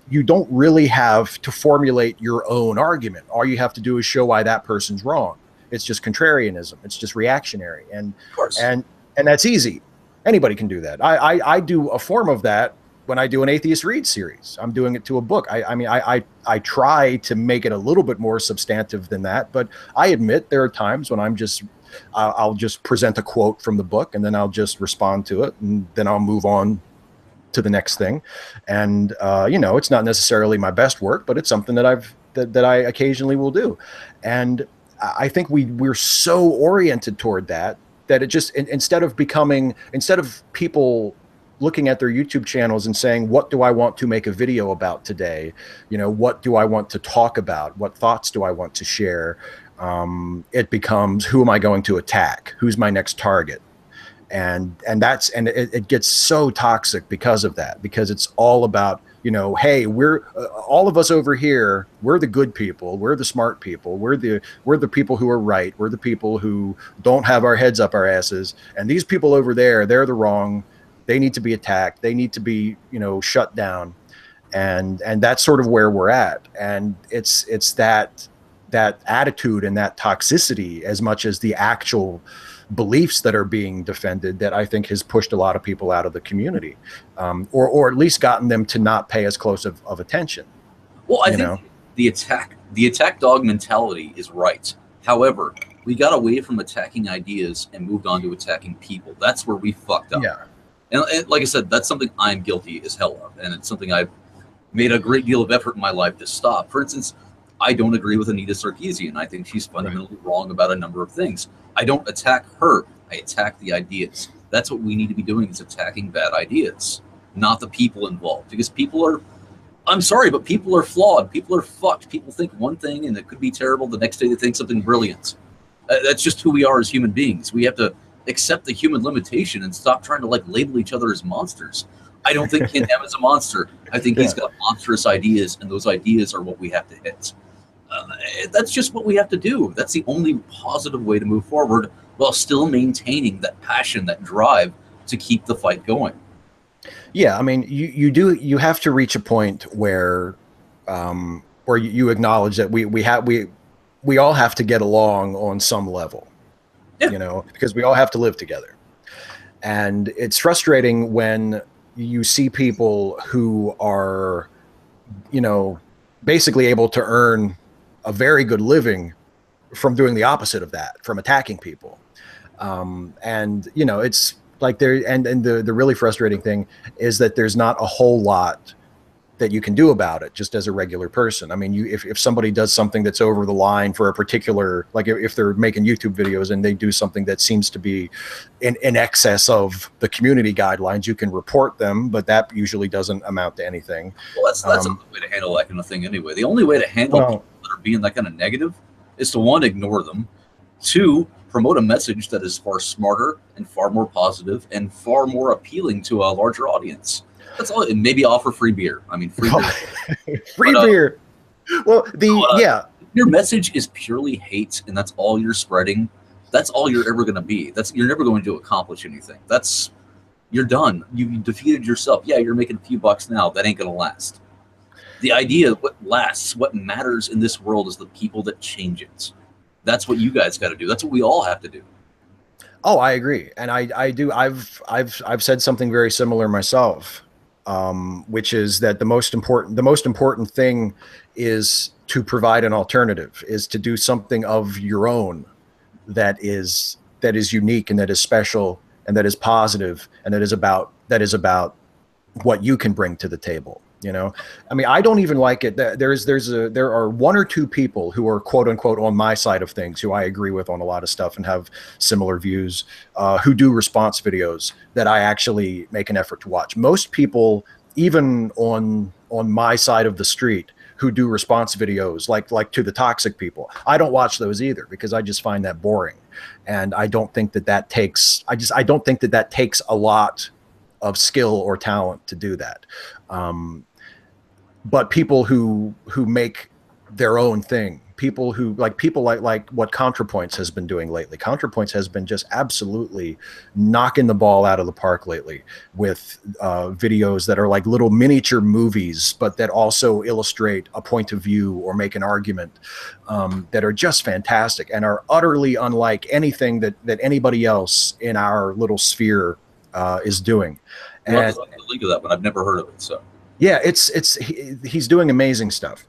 you don't really have to formulate your own argument. All you have to do is show why that person's wrong. It's just contrarianism. It's just reactionary,
Of course.
And that's easy. Anybody can do that. I do a form of that when I do an Atheist Read series. I'm doing it to a book. I mean, I try to make it a little bit more substantive than that, but I admit there are times when I'll just present a quote from the book and then I'll just respond to it and then I'll move on to the next thing. And you know, it's not necessarily my best work, but it's something that that I occasionally will do. And I think we're so oriented toward that it just, instead of people looking at their YouTube channels and saying, what do I want to make a video about today? You know, what do I want to talk about? What thoughts do I want to share? It becomes, who am I going to attack? Who's my next target? And it gets so toxic because of that, because it's all about, you know, hey, we're all of us over here, we're the good people, we're the smart people, we're the people who are right, we're the people who don't have our heads up our asses, and these people over there, they're the wrong, they need to be attacked, they need to be, you know, shut down. And that's sort of where we're at. And it's that attitude and that toxicity, as much as the actual beliefs that are being defended, that I think has pushed a lot of people out of the community, or at least gotten them to not pay as close of attention.
Well, I think the attack dog mentality is right. However, we got away from attacking ideas and moved on to attacking people. That's where we fucked up.
Yeah.
And like I said, that's something I'm guilty as hell of, and it's something I've made a great deal of effort in my life to stop. For instance, I don't agree with Anita Sarkeesian. I think she's fundamentally wrong about a number of things. I don't attack her. I attack the ideas. That's what we need to be doing, is attacking bad ideas, not the people involved. Because people are, I'm sorry, but people are flawed. People are fucked. People think one thing and it could be terrible. The next day they think something brilliant. That's just who we are as human beings. We have to accept the human limitation and stop trying to like label each other as monsters. I don't think Ken Ham is a monster. I think he's got monstrous ideas, and those ideas are what we have to hit. That's just what we have to do. That's the only positive way to move forward, while still maintaining that passion, that drive to keep the fight going.
Yeah, I mean, you have to reach a point where you acknowledge that we all have to get along on some level. Yeah. You know, because we all have to live together. And it's frustrating when you see people who are, you know, basically able to earn a very good living from doing the opposite of that, from attacking people. And, you know, it's like the really frustrating thing is that there's not a whole lot that you can do about it just as a regular person. I mean, if somebody does something that's over the line for a particular, like if they're making YouTube videos and they do something that seems to be in excess of the community guidelines, you can report them, but that usually doesn't amount to anything.
Well, that's a way to handle that kind of thing anyway. The only way to handle people that are being that kind of negative is to, one, ignore them, two, promote a message that is far smarter and far more positive and far more appealing to a larger audience. That's all. And maybe offer free beer. I mean, free beer.
Free beer. Well,
your message is purely hate, and that's all you're spreading. That's all you're ever going to be. You're never going to accomplish anything. You're done. You defeated yourself. Yeah, you're making a few bucks now. That ain't going to last. The idea of what lasts, what matters in this world, is the people that change it. That's what you guys got to do. That's what we all have to do.
Oh, I agree, and I do. I've said something very similar myself. Which is that the most important thing is to provide an alternative, is to do something of your own that is unique and that is special and that is positive and that is about what you can bring to the table. You know, I mean, I don't even like it. There are one or two people who are quote unquote on my side of things, who I agree with on a lot of stuff and have similar views, who do response videos that I actually make an effort to watch. Most people, even on my side of the street, who do response videos like to the toxic people. I don't watch those either because I just find that boring, and I don't think that takes. I don't think that takes a lot of skill or talent to do that. But people who make their own thing, people like what ContraPoints has been doing lately. ContraPoints has been just absolutely knocking the ball out of the park lately with videos that are like little miniature movies, but that also illustrate a point of view or make an argument, that are just fantastic and are utterly unlike anything that anybody else in our little sphere is doing.
We'll have
And
to find the link of that, but I've never heard of it. So
yeah, he's doing amazing stuff,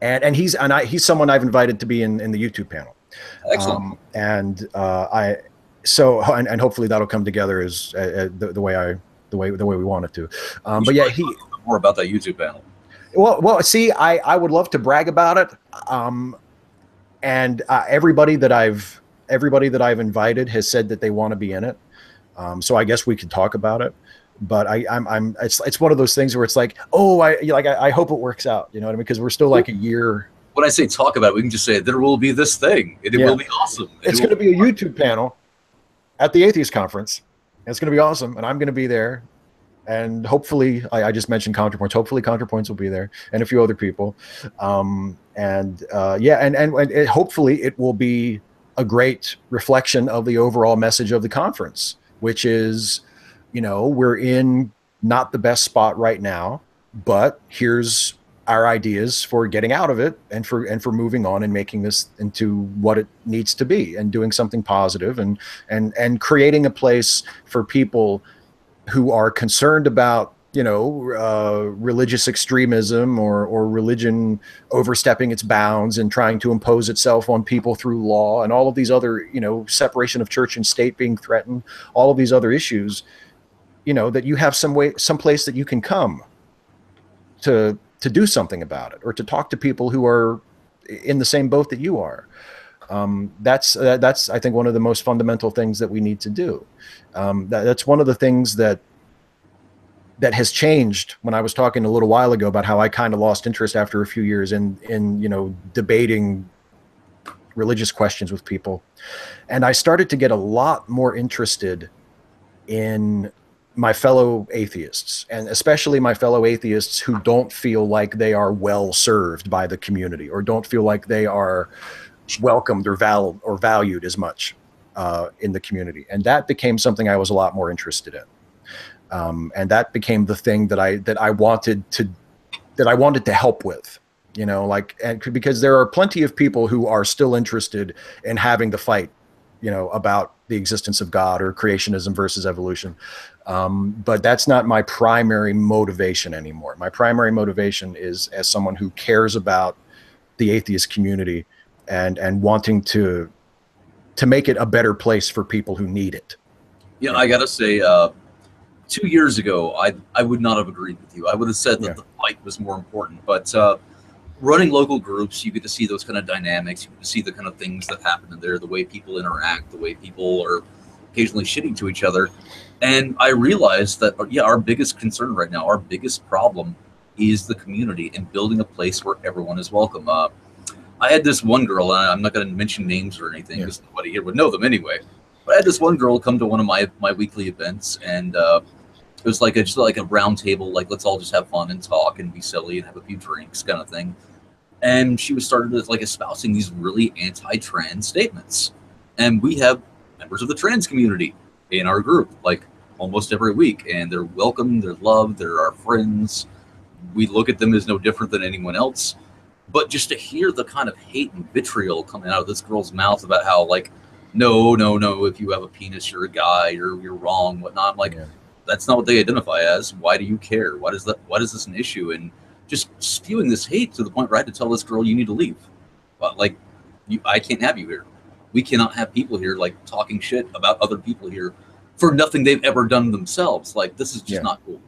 and he's someone I've invited to be in the YouTube panel.
excellent.
And hopefully that'll come together as the way we want it to. But yeah,
Talk more about that YouTube panel.
Well, see, I would love to brag about it. And everybody that I've invited has said that they want to be in it. So I guess we could talk about it. But it's one of those things where it's like, oh, I hope it works out. You know what I mean? Because we're still like a year.
When I say talk about it, we can just say there will be this thing. It will be awesome.
It's going to be a YouTube panel at the Atheist Conference. It's going to be awesome, and I'm going to be there. And hopefully, I just mentioned ContraPoints. Hopefully, ContraPoints will be there, and a few other people. And hopefully, it will be a great reflection of the overall message of the conference, which is, you know, we're in not the best spot right now, but here's our ideas for getting out of it and for moving on and making this into what it needs to be and doing something positive and creating a place for people who are concerned about, you know, religious extremism or religion overstepping its bounds and trying to impose itself on people through law and all of these other, you know, separation of church and state being threatened, all of these other issues, you know, that you have some place that you can come to do something about it or to talk to people who are in the same boat that you are. That's I think one of the most fundamental things that we need to do. That's one of the things that has changed when I was talking a little while ago about how I kind of lost interest after a few years in you know, debating religious questions with people. And I started to get a lot more interested in my fellow atheists, and especially my fellow atheists who don't feel like they are well served by the community or don't feel like they are welcomed or valued as much in the community. And that became something I was a lot more interested in. And that became the thing that I wanted to help with, you know, like, and because there are plenty of people who are still interested in having the fight, you know, about the existence of God or creationism versus evolution. But that's not my primary motivation anymore. My primary motivation is as someone who cares about the atheist community and wanting to make it a better place for people who need it.
Yeah, I gotta say, 2 years ago, I would not have agreed with you. I would have said that the fight was more important. But running local groups, you get to see those kind of dynamics. You get to see the kind of things that happen in there, the way people interact, the way people are occasionally shitting to each other. And I realized that, yeah, our biggest concern right now, our biggest problem is the community and building a place where everyone is welcome. I had this one girl, and I'm not going to mention names or anything because nobody here would know them anyway. But I had this one girl come to one of my weekly events, and it was like just like a round table, like let's all just have fun and talk and be silly and have a few drinks kind of thing. And she was started like espousing these really anti-trans statements. And we have members of the trans community in our group, like almost every week, and they're welcome, they're loved, they're our friends. We look at them as no different than anyone else. But just to hear the kind of hate and vitriol coming out of this girl's mouth about how, like, no, if you have a penis, you're a guy, you're wrong, whatnot. I'm like, that's not what they identify as. Why do you care? Why is this an issue? And just spewing this hate to the point where I had to tell this girl, you need to leave. But like, I can't have you here. We cannot have people here like talking shit about other people here for nothing they've ever done themselves. Like, this is just not cool.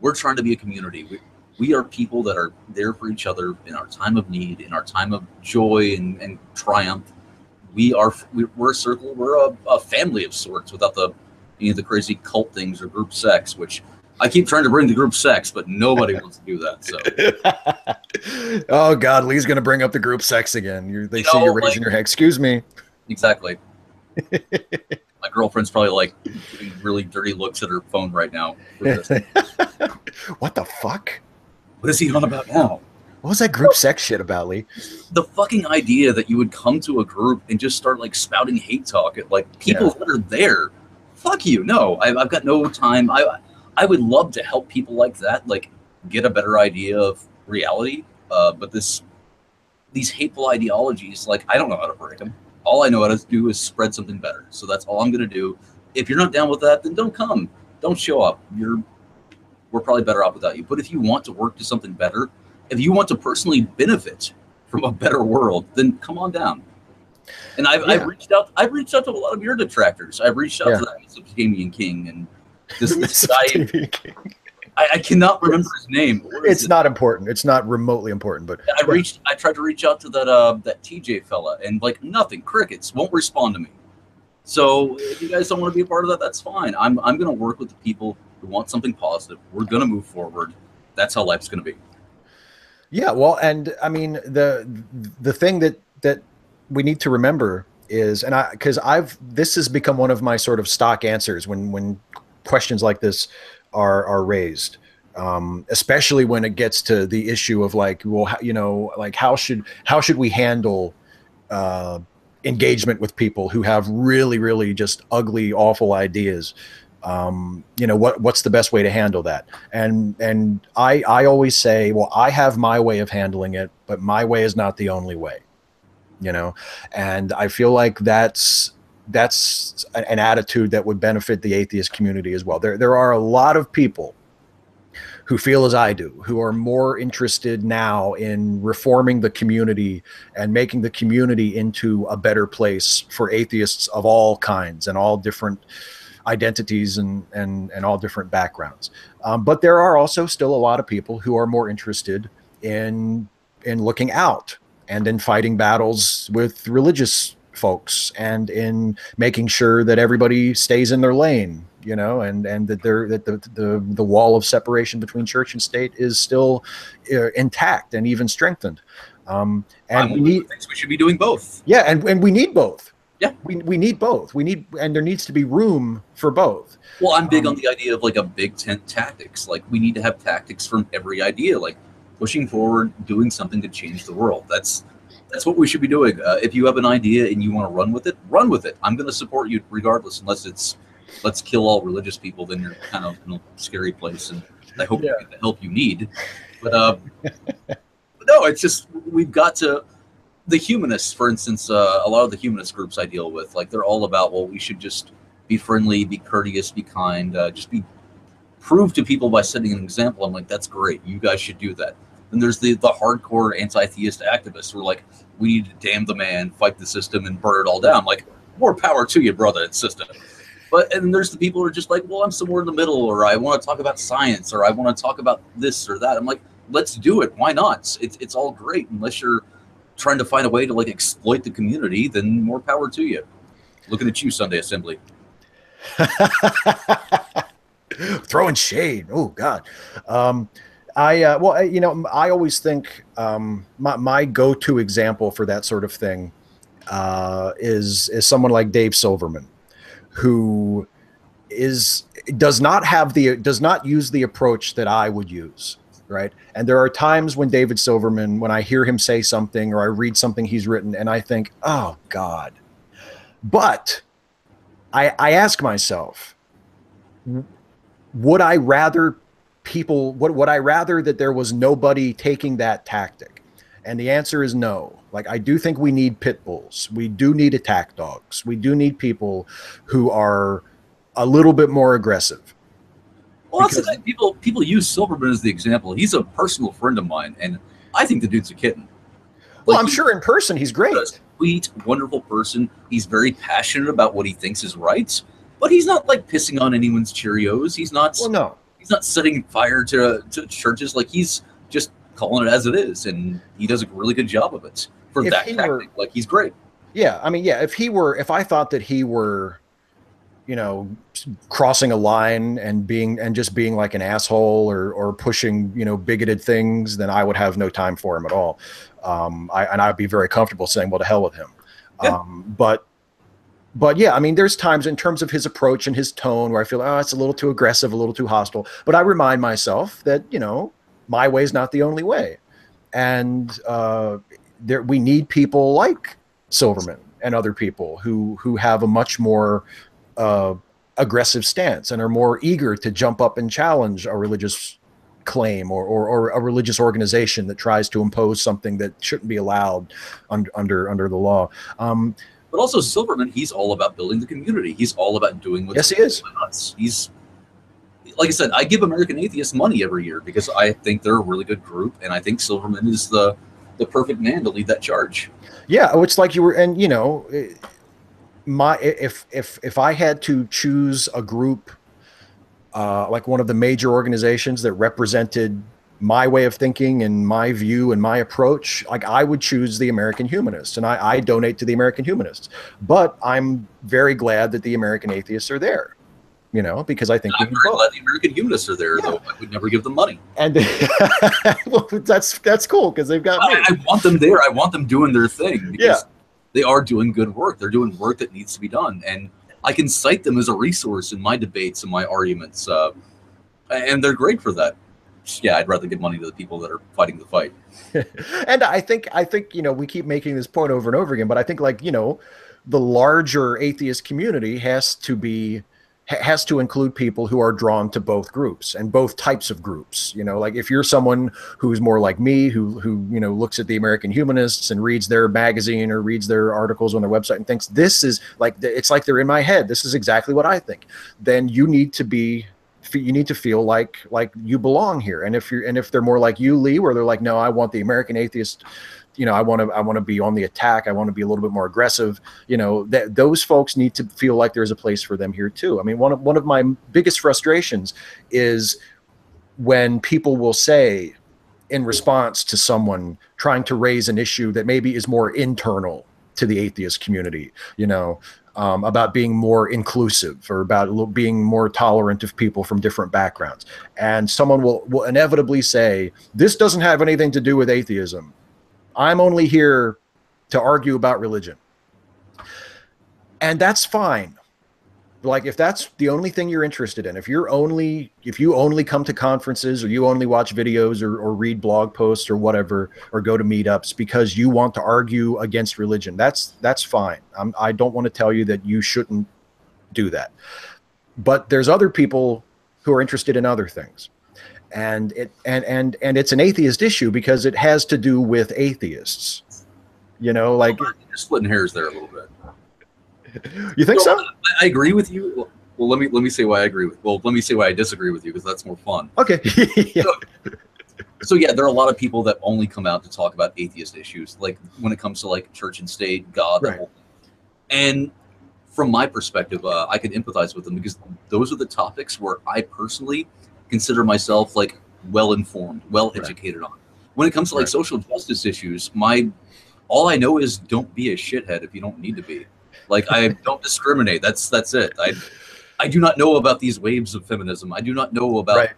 We're trying to be a community. We are people that are there for each other in our time of need, in our time of joy and triumph. We're a circle. We're a family of sorts without the crazy cult things or group sex, which I keep trying to bring the group sex, but nobody wants to do that. So,
Oh God, Lee's gonna bring up the group sex again. They see you raising your head. Excuse me.
Exactly. My girlfriend's probably like giving really dirty looks at her phone right now.
What the fuck?
What is he on about now?
What was that group sex shit about, Lee?
The fucking idea that you would come to a group and just start like spouting hate talk at like people that are there. Fuck you. No, I've got no time. I would love to help people like that, like get a better idea of reality. But these hateful ideologies, like I don't know how to break them. All I know how to do is spread something better. So that's all I'm going to do. If you're not down with that, then don't come. Don't show up. We're probably better off without you. But if you want to work to something better, if you want to personally benefit from a better world, then come on down. And I've reached out. I've reached out to a lot of your detractors. I've reached out to that Mesopotamian king and this guy. I cannot remember his name.
It's not important. It's not remotely important. But
I tried to reach out to that TJ fella, and like nothing. Crickets won't respond to me. So if you guys don't want to be a part of that, that's fine. I'm going to work with the people who want something positive. We're going to move forward. That's how life's going to be.
Yeah, well, and I mean the thing that we need to remember is, and this has become one of my sort of stock answers when questions like this are raised, especially when it gets to the issue of like, well, like how should we handle engagement with people who have really, really just ugly, awful ideas. What's the best way to handle that? And I always say, well, I have my way of handling it, but my way is not the only way, and I feel like that's an attitude that would benefit the atheist community as well. There are a lot of people who feel as I do, who are more interested now in reforming the community and making the community into a better place for atheists of all kinds and all different identities and all different backgrounds. But there are also still a lot of people who are more interested in looking out and in fighting battles with religious folks and in making sure that everybody stays in their lane, and that the wall of separation between church and state is still intact and even strengthened. And we
should be doing both.
Yeah, and we need both.
Yeah,
we need both. And there needs to be room for both.
Well, I'm big on the idea of like a big tent tactics. Like we need to have tactics from every idea, like pushing forward, doing something to change the world. That's what we should be doing. If you have an idea and you want to run with it, run with it. I'm going to support you regardless, unless it's let's kill all religious people. Then you're kind of in a scary place, and I hope you get the help you need. But no, it's just we've got to. The humanists, for instance, a lot of the humanist groups I deal with, like they're all about, well, we should just be friendly, be courteous, be kind, prove to people by setting an example. I'm like, that's great. You guys should do that. And there's the hardcore anti-theist activists who are like, we need to damn the man, fight the system, and burn it all down. I'm like, more power to you, brother and sister. And there's the people who are just like, well, I'm somewhere in the middle, or I want to talk about science, or I want to talk about this or that. I'm like, let's do it. Why not? It's all great, unless you're trying to find a way to like exploit the community, then more power to you. Looking at you, Sunday Assembly.
Throwing shade. Oh God. I always think my go-to example for that sort of thing is someone like Dave Silverman, who does not use the approach that I would use. Right. And there are times when David Silverman, when I hear him say something or I read something he's written and I think, oh God. But I ask myself, would I rather that there was nobody taking that tactic? And the answer is no. Like, I do think we need pit bulls. We do need attack dogs. We do need people who are a little bit more aggressive.
Well, that's the thing. People use Silverman as the example. He's a personal friend of mine, and I think the dude's a kitten.
Well, I'm sure in person he's great.
He's a sweet, wonderful person. He's very passionate about what he thinks is right, but he's not like pissing on anyone's Cheerios. He's not.
Well, no.
He's not setting fire to churches. Like, he's just calling it as it is, and he does a really good job of it for that tactic. Like, he's great.
Yeah, I mean, yeah. If I thought that he were you know, crossing a line and just being like an asshole or pushing, you know, bigoted things, then I would have no time for him at all. And I'd be very comfortable saying, well, to hell with him.
Yeah.
But yeah, I mean, there's times in terms of his approach and his tone where I feel, oh, it's a little too aggressive, a little too hostile. But I remind myself that, you know, my way is not the only way. And we need people like Silverman and other people who have a much more aggressive stance and are more eager to jump up and challenge a religious claim or a religious organization that tries to impose something that shouldn't be allowed under the law.
But also Silverman, he's all about building the community. He's all about doing what's
yes, he is.
Us. He's, like I said, I give American Atheists money every year because I think they're a really good group, and I think Silverman is the perfect man to lead that charge.
Yeah, oh, it's like you were, and you know, if I had to choose a group, like one of the major organizations that represented my way of thinking and my view and my approach, like I would choose the American Humanists, and I donate to the American Humanists. But I'm very glad that the American Atheists are there, you know, because I think
I'm very glad the American Humanists are there, though I would never give them money.
And well, that's cool because they've got me.
I want them there. I want them doing their thing because they are doing good work. They're doing work that needs to be done, and I can cite them as a resource in my debates and my arguments, and they're great for that. Yeah, I'd rather give money to the people that are fighting the fight.
And I think, you know, we keep making this point over and over again, but I think, like, you know, the larger atheist community has to include people who are drawn to both groups and both types of groups. You know, like if you're someone who's more like me, who you know, looks at the American Humanists and reads their magazine or reads their articles on their website and thinks this is like, it's like they're in my head, this is exactly what I think, then you need to feel like you belong here. And if they're more like you, Lee, where they're like, no, I want the American Atheist, you know, I want to be on the attack, I want to be a little bit more aggressive, you know, that those folks need to feel like there's a place for them here too. I mean, one of my biggest frustrations is when people will say, in response to someone trying to raise an issue that maybe is more internal to the atheist community, you know, about being more inclusive or about being more tolerant of people from different backgrounds. And someone will inevitably say, this doesn't have anything to do with atheism. I'm only here to argue about religion. And that's fine. Like, if that's the only thing you're interested in, if you only come to conferences, or you only watch videos or read blog posts or whatever, or go to meetups because you want to argue against religion, that's fine. I don't want to tell you that you shouldn't do that. But there's other people who are interested in other things. And it's an atheist issue because it has to do with atheists. You know, like,
you're splitting hairs there a little bit.
You think so?
I agree with you. Well, let me say why I agree with. Well, let me say why I disagree with you, because that's more fun.
Okay. Yeah.
So yeah, there are a lot of people that only come out to talk about atheist issues, like when it comes to like church and state, God,
right.
And from my perspective, I can empathize with them because those are the topics where I personally consider myself like well-informed, well-educated on. When it comes to like social justice issues, all I know is don't be a shithead if you don't need to be. Like, I don't discriminate. That's it. I do not know about these waves of feminism. I do not know about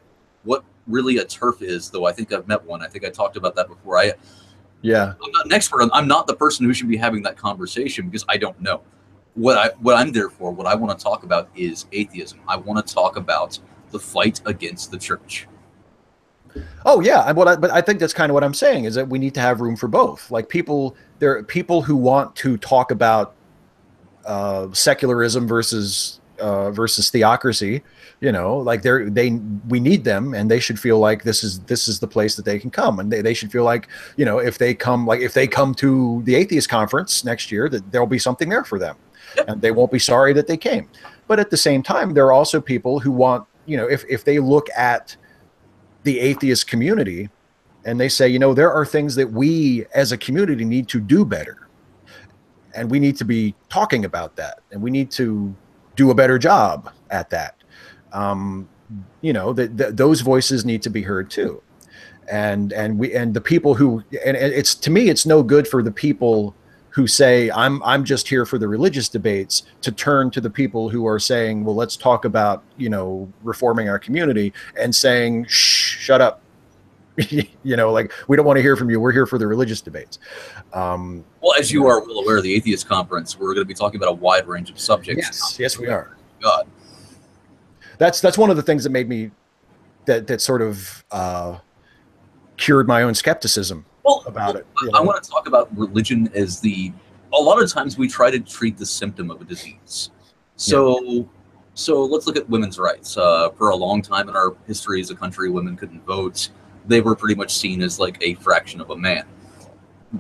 what really a TERF is, though I think I've met one. I think I talked about that before. I'm not an expert. I'm not the person who should be having that conversation because I don't know. What I'm there for, what I want to talk about is atheism. I want to talk about the fight against the church.
Oh yeah, but I think that's kind of what I'm saying, is that we need to have room for both. Like, there are people who want to talk about secularism versus theocracy, you know, like we need them, and they should feel like this is the place that they can come, and they should feel like, you know, if they come to the atheist conference next year, that there'll be something there for them, and they won't be sorry that they came. But at the same time, there are also people who want, you know, if they look at the atheist community and they say, you know, there are things that we as a community need to do better. And we need to be talking about that, and we need to do a better job at that. You know, those voices need to be heard too. And the people who, and it's, to me, it's no good for the people who say I'm just here for the religious debates to turn to the people who are saying, well, let's talk about, you know, reforming our community, and saying, shh, shut up. You know, like, we don't want to hear from you. We're here for the religious debates.
Well, as you are well aware, the Atheist Conference, we're going to be talking about a wide range of subjects.
Yes, we are.
God.
That's one of the things that made me that sort of cured my own skepticism about it.
I want to talk about religion as a lot of times we try to treat the symptom of a disease. So let's look at women's rights. For a long time in our history as a country, women couldn't vote. They were pretty much seen as like a fraction of a man.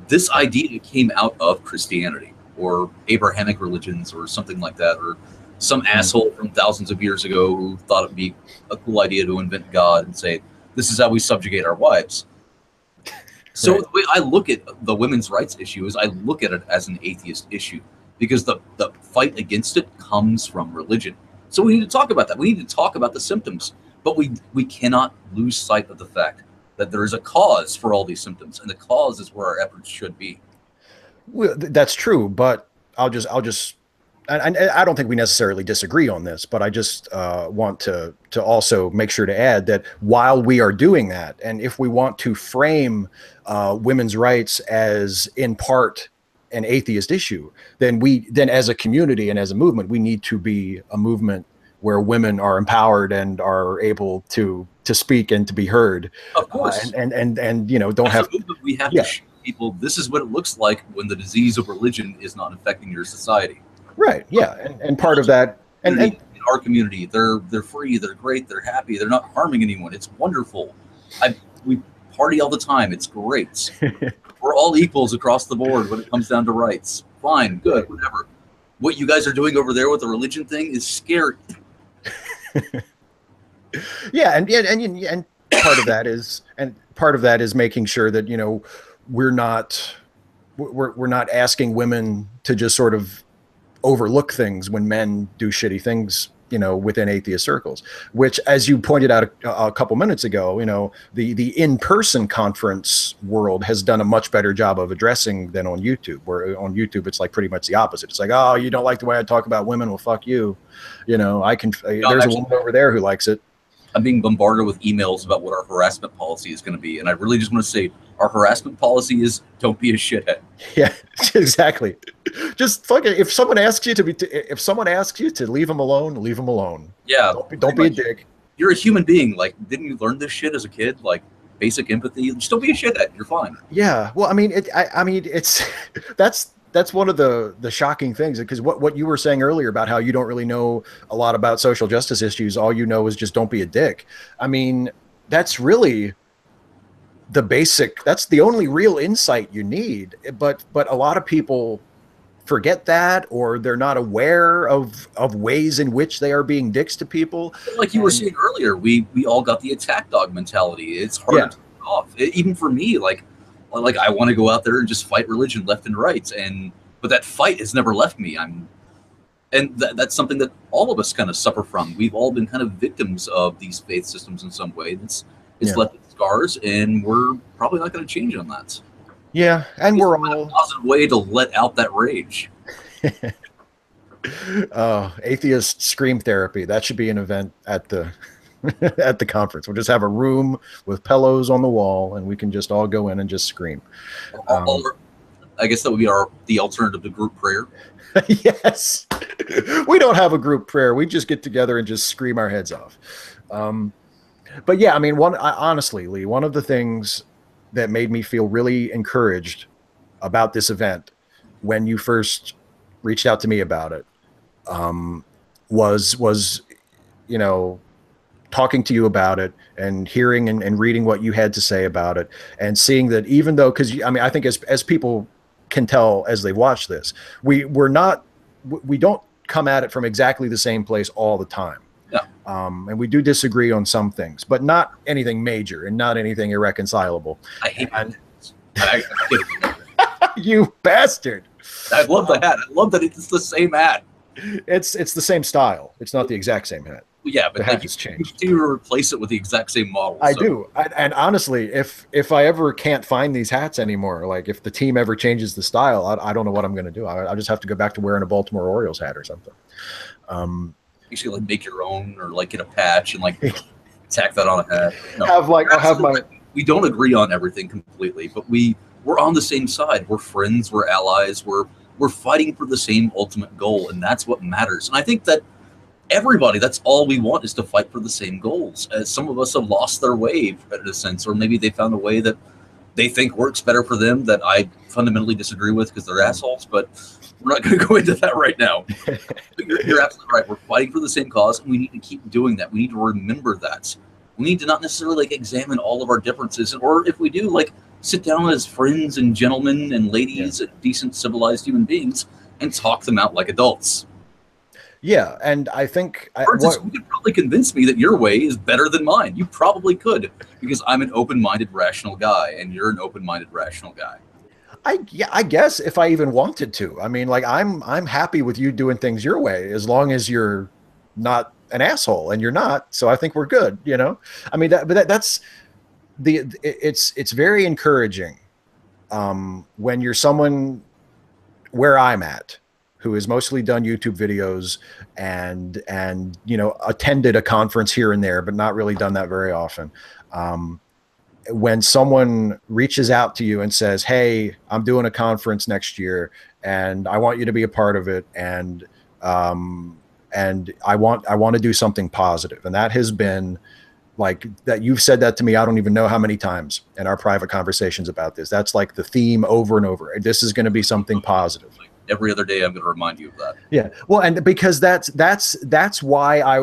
This idea came out of Christianity or Abrahamic religions or something like that, or some asshole from thousands of years ago who thought it'd be a cool idea to invent God and say, this is how we subjugate our wives. So the way I look at the women's rights issue is I look at it as an atheist issue, because the fight against it comes from religion. So we need to talk about that. We need to talk about the symptoms, but we cannot lose sight of the fact that there is a cause for all these symptoms, and the cause is where our efforts should be.
Well, that's true, but I don't think we necessarily disagree on this, but I just want to also make sure to add that while we are doing that, and if we want to frame women's rights as in part an atheist issue, then as a community and as a movement, we need to be a movement where women are empowered and are able to speak and to be heard.
Of course.
And you know, don't have
we have to show people this is what it looks like when the disease of religion is not affecting your society.
Right. Yeah. And part of that, and
in our community, they're free, they're great, they're happy, they're not harming anyone. It's wonderful. We party all the time. It's great. We're all equals across the board when it comes down to rights. Fine, good, whatever. What you guys are doing over there with the religion thing is scary.
Yeah, and part of that is making sure that, you know, we're not asking women to just sort of overlook things when men do shitty things, you know, within atheist circles, which, as you pointed out a couple minutes ago, you know, the in-person conference world has done a much better job of addressing than on YouTube, where on YouTube it's like pretty much the opposite. It's like, oh, you don't like the way I talk about women? Well, fuck you. You know, there's a woman over there who likes it.
I'm being bombarded with emails about what our harassment policy is going to be, and I really just want to say our harassment policy is don't be a shithead.
Yeah, exactly. Just fucking, if someone asks you to leave them alone, leave them alone.
Yeah,
don't be a dick.
You're a human being. Like, didn't you learn this shit as a kid? Like, basic empathy. Just don't be a shithead. You're fine.
Yeah. Well, I mean, it's that's one of the shocking things, because what you were saying earlier about how you don't really know a lot about social justice issues. All you know is just don't be a dick. I mean, that's really that's the only real insight you need. But a lot of people forget that, or they're not aware of ways in which they are being dicks to people.
Like you were saying earlier, we all got the attack dog mentality. It's hard to turn off. Even for me, like I want to go out there and just fight religion left and right, but that fight has never left me. That's something that all of us kind of suffer from. We've all been kind of victims of these faith systems in some way. It's left scars, and we're probably not going to change on that.
Yeah, and we're all
a positive way to let out that rage.
Atheist scream therapy. That should be an event at the at the conference. We'll just have a room with pillows on the wall, and we can just all go in and just scream.
I guess that would be the alternative to group prayer.
Yes, we don't have a group prayer. We just get together and just scream our heads off. But yeah, I mean, honestly, Lee, one of the things that made me feel really encouraged about this event when you first reached out to me about it was, you know, talking to you about it and hearing and reading what you had to say about it, and seeing that even though, because I mean, I think as people can tell as they watch this, we don't come at it from exactly the same place all the time.
Yeah.
And we do disagree on some things, but not anything major and not anything irreconcilable.
I hate
you bastard.
I love the hat. I love that it's the same hat.
It's the same style. It's not the exact same hat.
Yeah,
The
but
hat
like
has
you
changed.
continue to replace it with the exact same model.
I
So
do. And honestly, if I ever can't find these hats anymore, like if the team ever changes the style, I don't know what I'm going to do. I just have to go back to wearing a Baltimore Orioles hat or something. Um,
you should like make your own or like get a patch and like tack that on a hat. No,
have like
you're
I'll have
absolutely
my
right. We don't agree on everything completely, but we're on the same side. We're friends. We're allies. We're fighting for the same ultimate goal, and that's what matters. And I think that everybody, that's all we want is to fight for the same goals. As some of us have lost their way in a sense, or maybe they found a way that they think works better for them that I fundamentally disagree with because they're assholes. But we're not going to go into that right now. But you're absolutely right. We're fighting for the same cause, and we need to keep doing that. We need to remember that. We need to not necessarily like examine all of our differences, or if we do, like sit down as friends and gentlemen and
yeah.
ladies and decent, civilized human beings and talk them out like adults.
Yeah, and I think
For instance,
what
you could probably convince me that your way is better than mine. You probably could, because I'm an open-minded, rational guy, and you're an open-minded, rational guy.
I guess if I even wanted to. I mean, like I'm happy with you doing things your way as long as you're not an asshole, and you're not. So I think we're good, you know? I mean, that's it's very encouraging when you're someone where I'm at, who has mostly done YouTube videos and attended a conference here and there, but not really done that very often. Um, when someone reaches out to you and says, "Hey, I'm doing a conference next year, and I want you to be a part of it, um, and I want to do something positive," and that has been like that. You've said that to me. I don't even know how many times in our private conversations about this. That's like the theme over and over. This is going to be something positive.
Like every other day, I'm going to remind you of that.
Yeah. Well, and because that's why I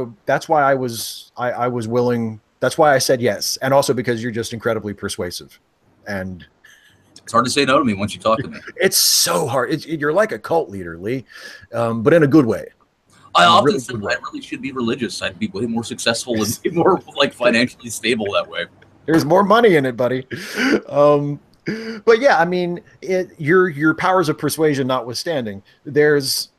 was willing. That's why I said yes, and also because you're just incredibly persuasive, and
It's hard to say no to me once you talk to me.
it's so hard. You're like a cult leader, Lee, but in a good way,
I
in a
often
really
say
good
I
way.
really should be religious. I'd be way more successful and be more like financially stable that way.
There's more money in it, buddy. Um, but yeah, I mean, your powers of persuasion notwithstanding, there's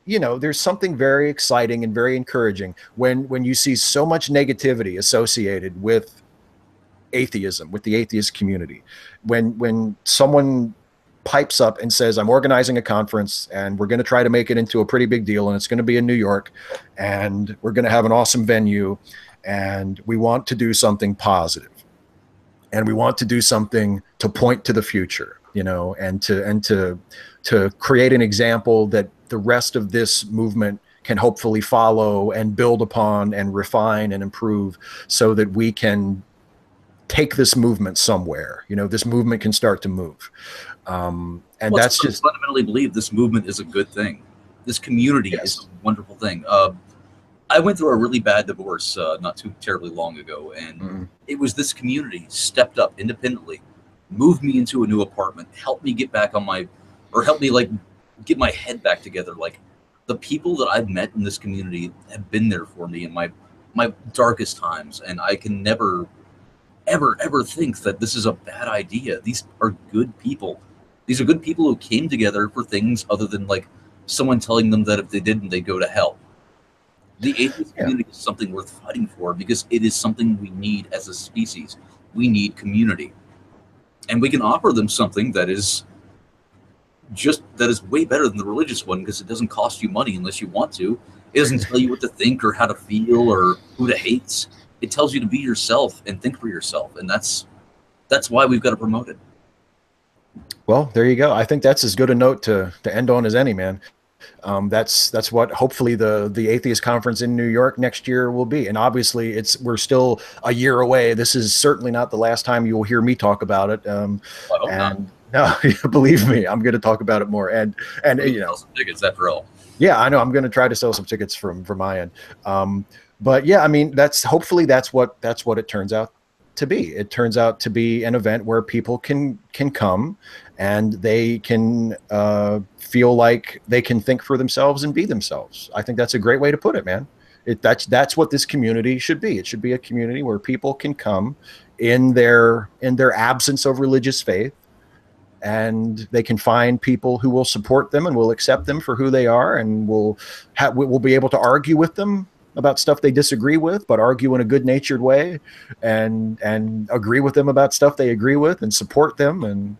something very exciting and very encouraging when you see so much negativity associated with atheism, with the atheist community. When someone pipes up and says, "I'm organizing a conference and we're going to try to make it into a pretty big deal, and it's going to be in New York, and we're going to have an awesome venue, and we want to do something positive, and we want to do something to point to the future, and to create an example that the rest of this movement can hopefully follow and build upon and refine and improve, so that we can take this movement somewhere. This movement can start to move." And
Well,
that's
I
just,
fundamentally believe this movement is a good thing. This community is
yes.
a wonderful thing. I went through a really bad divorce not too terribly long ago, and
Mm-mm.
it was this community stepped up independently, moved me into a new apartment, helped me get back on my, or helped me like get my head back together. Like the people that I've met in this community have been there for me in my darkest times, and I can never ever think that this is a bad idea. These are good people. These are good people who came together for things other than like someone telling them that if they didn't, they'd go to hell. The atheist
Yeah.
community is something worth fighting for because it is something we need as a species. We need community. And we can offer them something that is way better than the religious one because it doesn't cost you money unless you want to. It doesn't tell you what to think or how to feel or who to hate. It tells you to be yourself and think for yourself. And that's why we've got to promote it.
Well, there you go. I think that's as good a note to end on as any, man. That's what hopefully the atheist conference in New York next year will be. And obviously, we're still a year away. This is certainly not the last time you will hear me talk about it.
I hope not.
And no, believe me, I'm going to talk about it more. And
We sell some tickets after all.
yeah, I know. I'm going to try to sell some tickets from my end. But yeah, I mean, hopefully that's what it turns out to be. It turns out to be an event where people can come and they can feel like they can think for themselves and be themselves. I think that's a great way to put it, man. That's what this community should be. It should be a community where people can come in their absence of religious faith, and they can find people who will support them and will accept them for who they are, and will be able to argue with them about stuff they disagree with, but argue in a good-natured way, and agree with them about stuff they agree with, and support them. And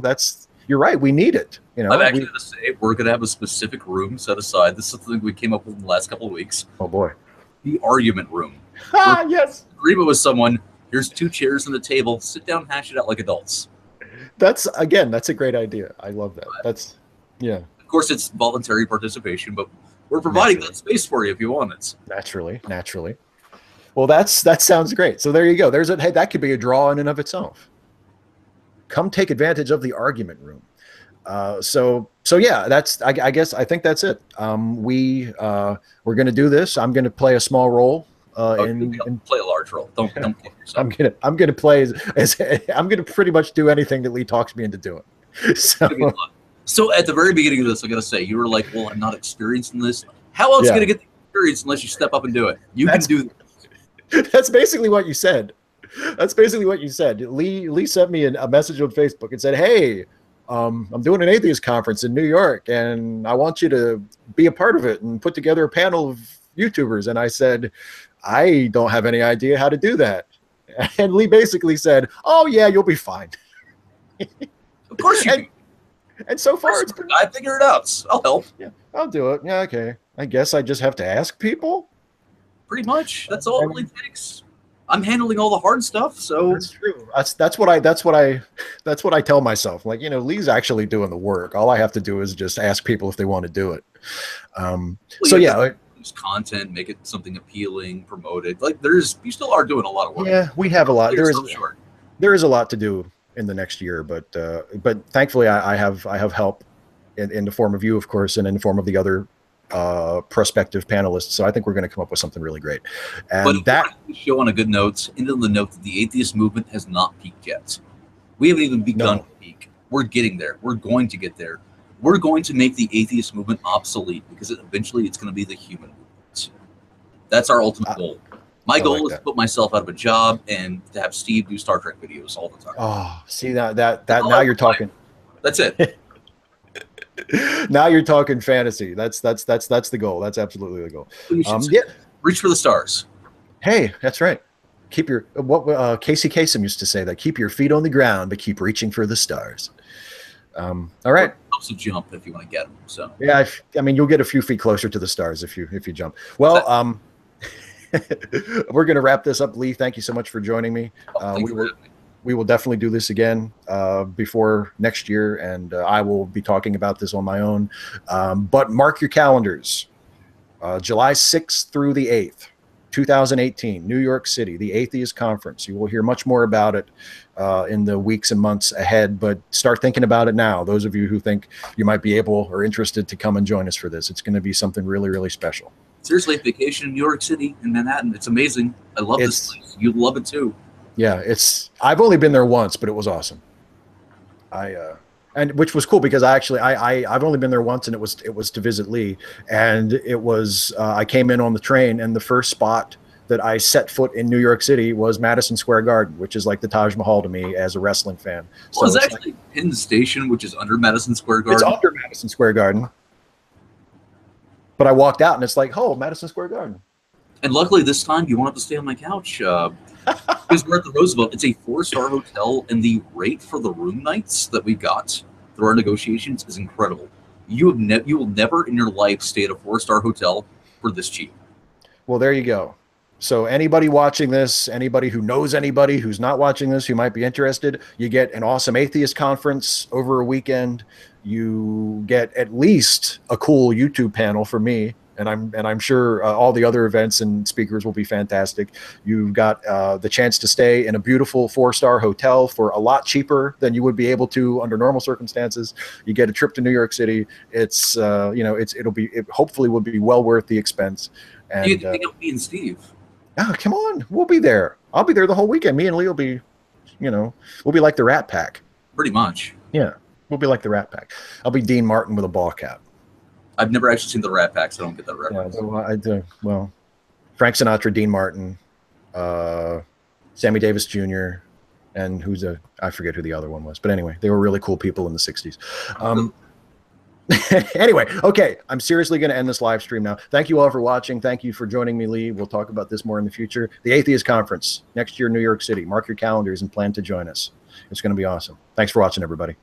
that's, you're right. We need it.
I'm actually going to say we're going to have a specific room set aside. This is something we came up with in the last couple of weeks.
Oh boy,
the argument room.
Yes.
Agreement with someone. Here's 2 chairs and a table. Sit down, hash it out like adults.
That's a great idea. I love that. That's, yeah.
Of course, it's voluntary participation, but we're providing that space for you if you want it.
Naturally. Well, that sounds great. So there you go. Hey, that could be a draw in and of itself. Come take advantage of the argument room. So yeah, I think that's it. We're going to do this. I'm going to play a small role. And
play a large role. Don't kill yourself.
I'm gonna play I'm gonna pretty much do anything that Lee talks me into doing.
So at the very beginning of this, I gotta say, you were like, "Well, I'm not experienced in this. How else are you gonna get the experience unless you step up and do it? You can do this."
That's basically what you said. Lee sent me a message on Facebook and said, "Hey, I'm doing an atheist conference in New York, and I want you to be a part of it and put together a panel of YouTubers." And I said, I don't have any idea how to do that. And Lee basically said, "Oh yeah, you'll be fine."
Of course you can.
And so far it's been,
I figure it out. I'll help.
Yeah, I'll do it. Yeah, okay. I guess I just have to ask people.
Pretty much. That's all it really takes. I'm handling all the hard stuff, so
that's true. That's what I tell myself. Like, Lee's actually doing the work. All I have to do is just ask people if they want to do it. So yeah.
Content, make it something appealing, promote it. Like you still are doing a lot of work.
Yeah, we have a lot. There is a lot to do in the next year, but thankfully I have help in the form of you, of course, and in the form of the other prospective panelists. So I think we're going to come up with something really great. And that
show on a good note, into the note that the atheist movement has not peaked yet. We haven't even begun to peak. We're getting there. We're going to get there. We're going to make the atheist movement obsolete because eventually it's going to be the human movement. That's our ultimate goal. My goal is to put myself out of a job and to have Steve do Star Trek videos all the time.
Oh, see that now you're talking.
That's it.
Now you're talking fantasy. That's the goal. That's absolutely the goal.
Yeah. Reach for the stars.
Hey, that's right. Keep your Casey Kasem used to say that. Keep your feet on the ground, but keep reaching for the stars. All right.
Helps you jump if you want to get them. So
yeah, I mean, you'll get a few feet closer to the stars if you jump. Well, we're going to wrap this up. Lee, thank you so much for joining me. We will definitely do this again before next year, and I will be talking about this on my own. But mark your calendars. July 6th through the 8th, 2018, New York City, the Atheist Conference. You will hear much more about it in the weeks and months ahead, but start thinking about it now. Those of you who think you might be able or interested to come and join us for this, it's going to be something really, really special.
Seriously, vacation in New York City, in Manhattan. It's amazing. I love this place. You love it too.
Yeah, I've only been there once, but it was awesome. And which was cool because I've only been there once, and it was to visit Lee, and it was I came in on the train, and the first spot that I set foot in New York City was Madison Square Garden, which is like the Taj Mahal to me as a wrestling fan.
Well, it's actually Penn Station, which is under Madison Square Garden.
It's under Madison Square Garden. But I walked out and it's like, oh, Madison Square Garden.
And luckily this time you won't have to stay on my couch because we're at the Roosevelt. It's a 4-star hotel, and the rate for the room nights that we got through our negotiations is incredible. You will never in your life stay at a 4-star hotel for this cheap.
Well, there you go. So anybody watching this, anybody who knows anybody who's not watching this who might be interested, you get an awesome atheist conference over a weekend. You get at least a cool YouTube panel for me, and I'm sure all the other events and speakers will be fantastic. You've got the chance to stay in a beautiful 4-star hotel for a lot cheaper than you would be able to under normal circumstances. You get a trip to New York City. It's it hopefully will be well worth the expense. And
you can pick up me and Steve.
Oh, come on. We'll be there. I'll be there the whole weekend. Me and Lee will be, we'll be like the Rat Pack.
Pretty much.
Yeah. We'll be like the Rat Pack. I'll be Dean Martin with a ball cap.
I've never actually seen the Rat Pack, so I don't get that reference.
Yeah, I do. Well, Frank Sinatra, Dean Martin, Sammy Davis Jr., and I forget who the other one was. But anyway, they were really cool people in the 60s. Anyway, okay, I'm seriously going to end this live stream now. Thank you all for watching. Thank you for joining me, Lee. We'll talk about this more in the future. The Atheist Conference next year, New York City. Mark your calendars and plan to join us. It's going to be awesome. Thanks for watching, everybody.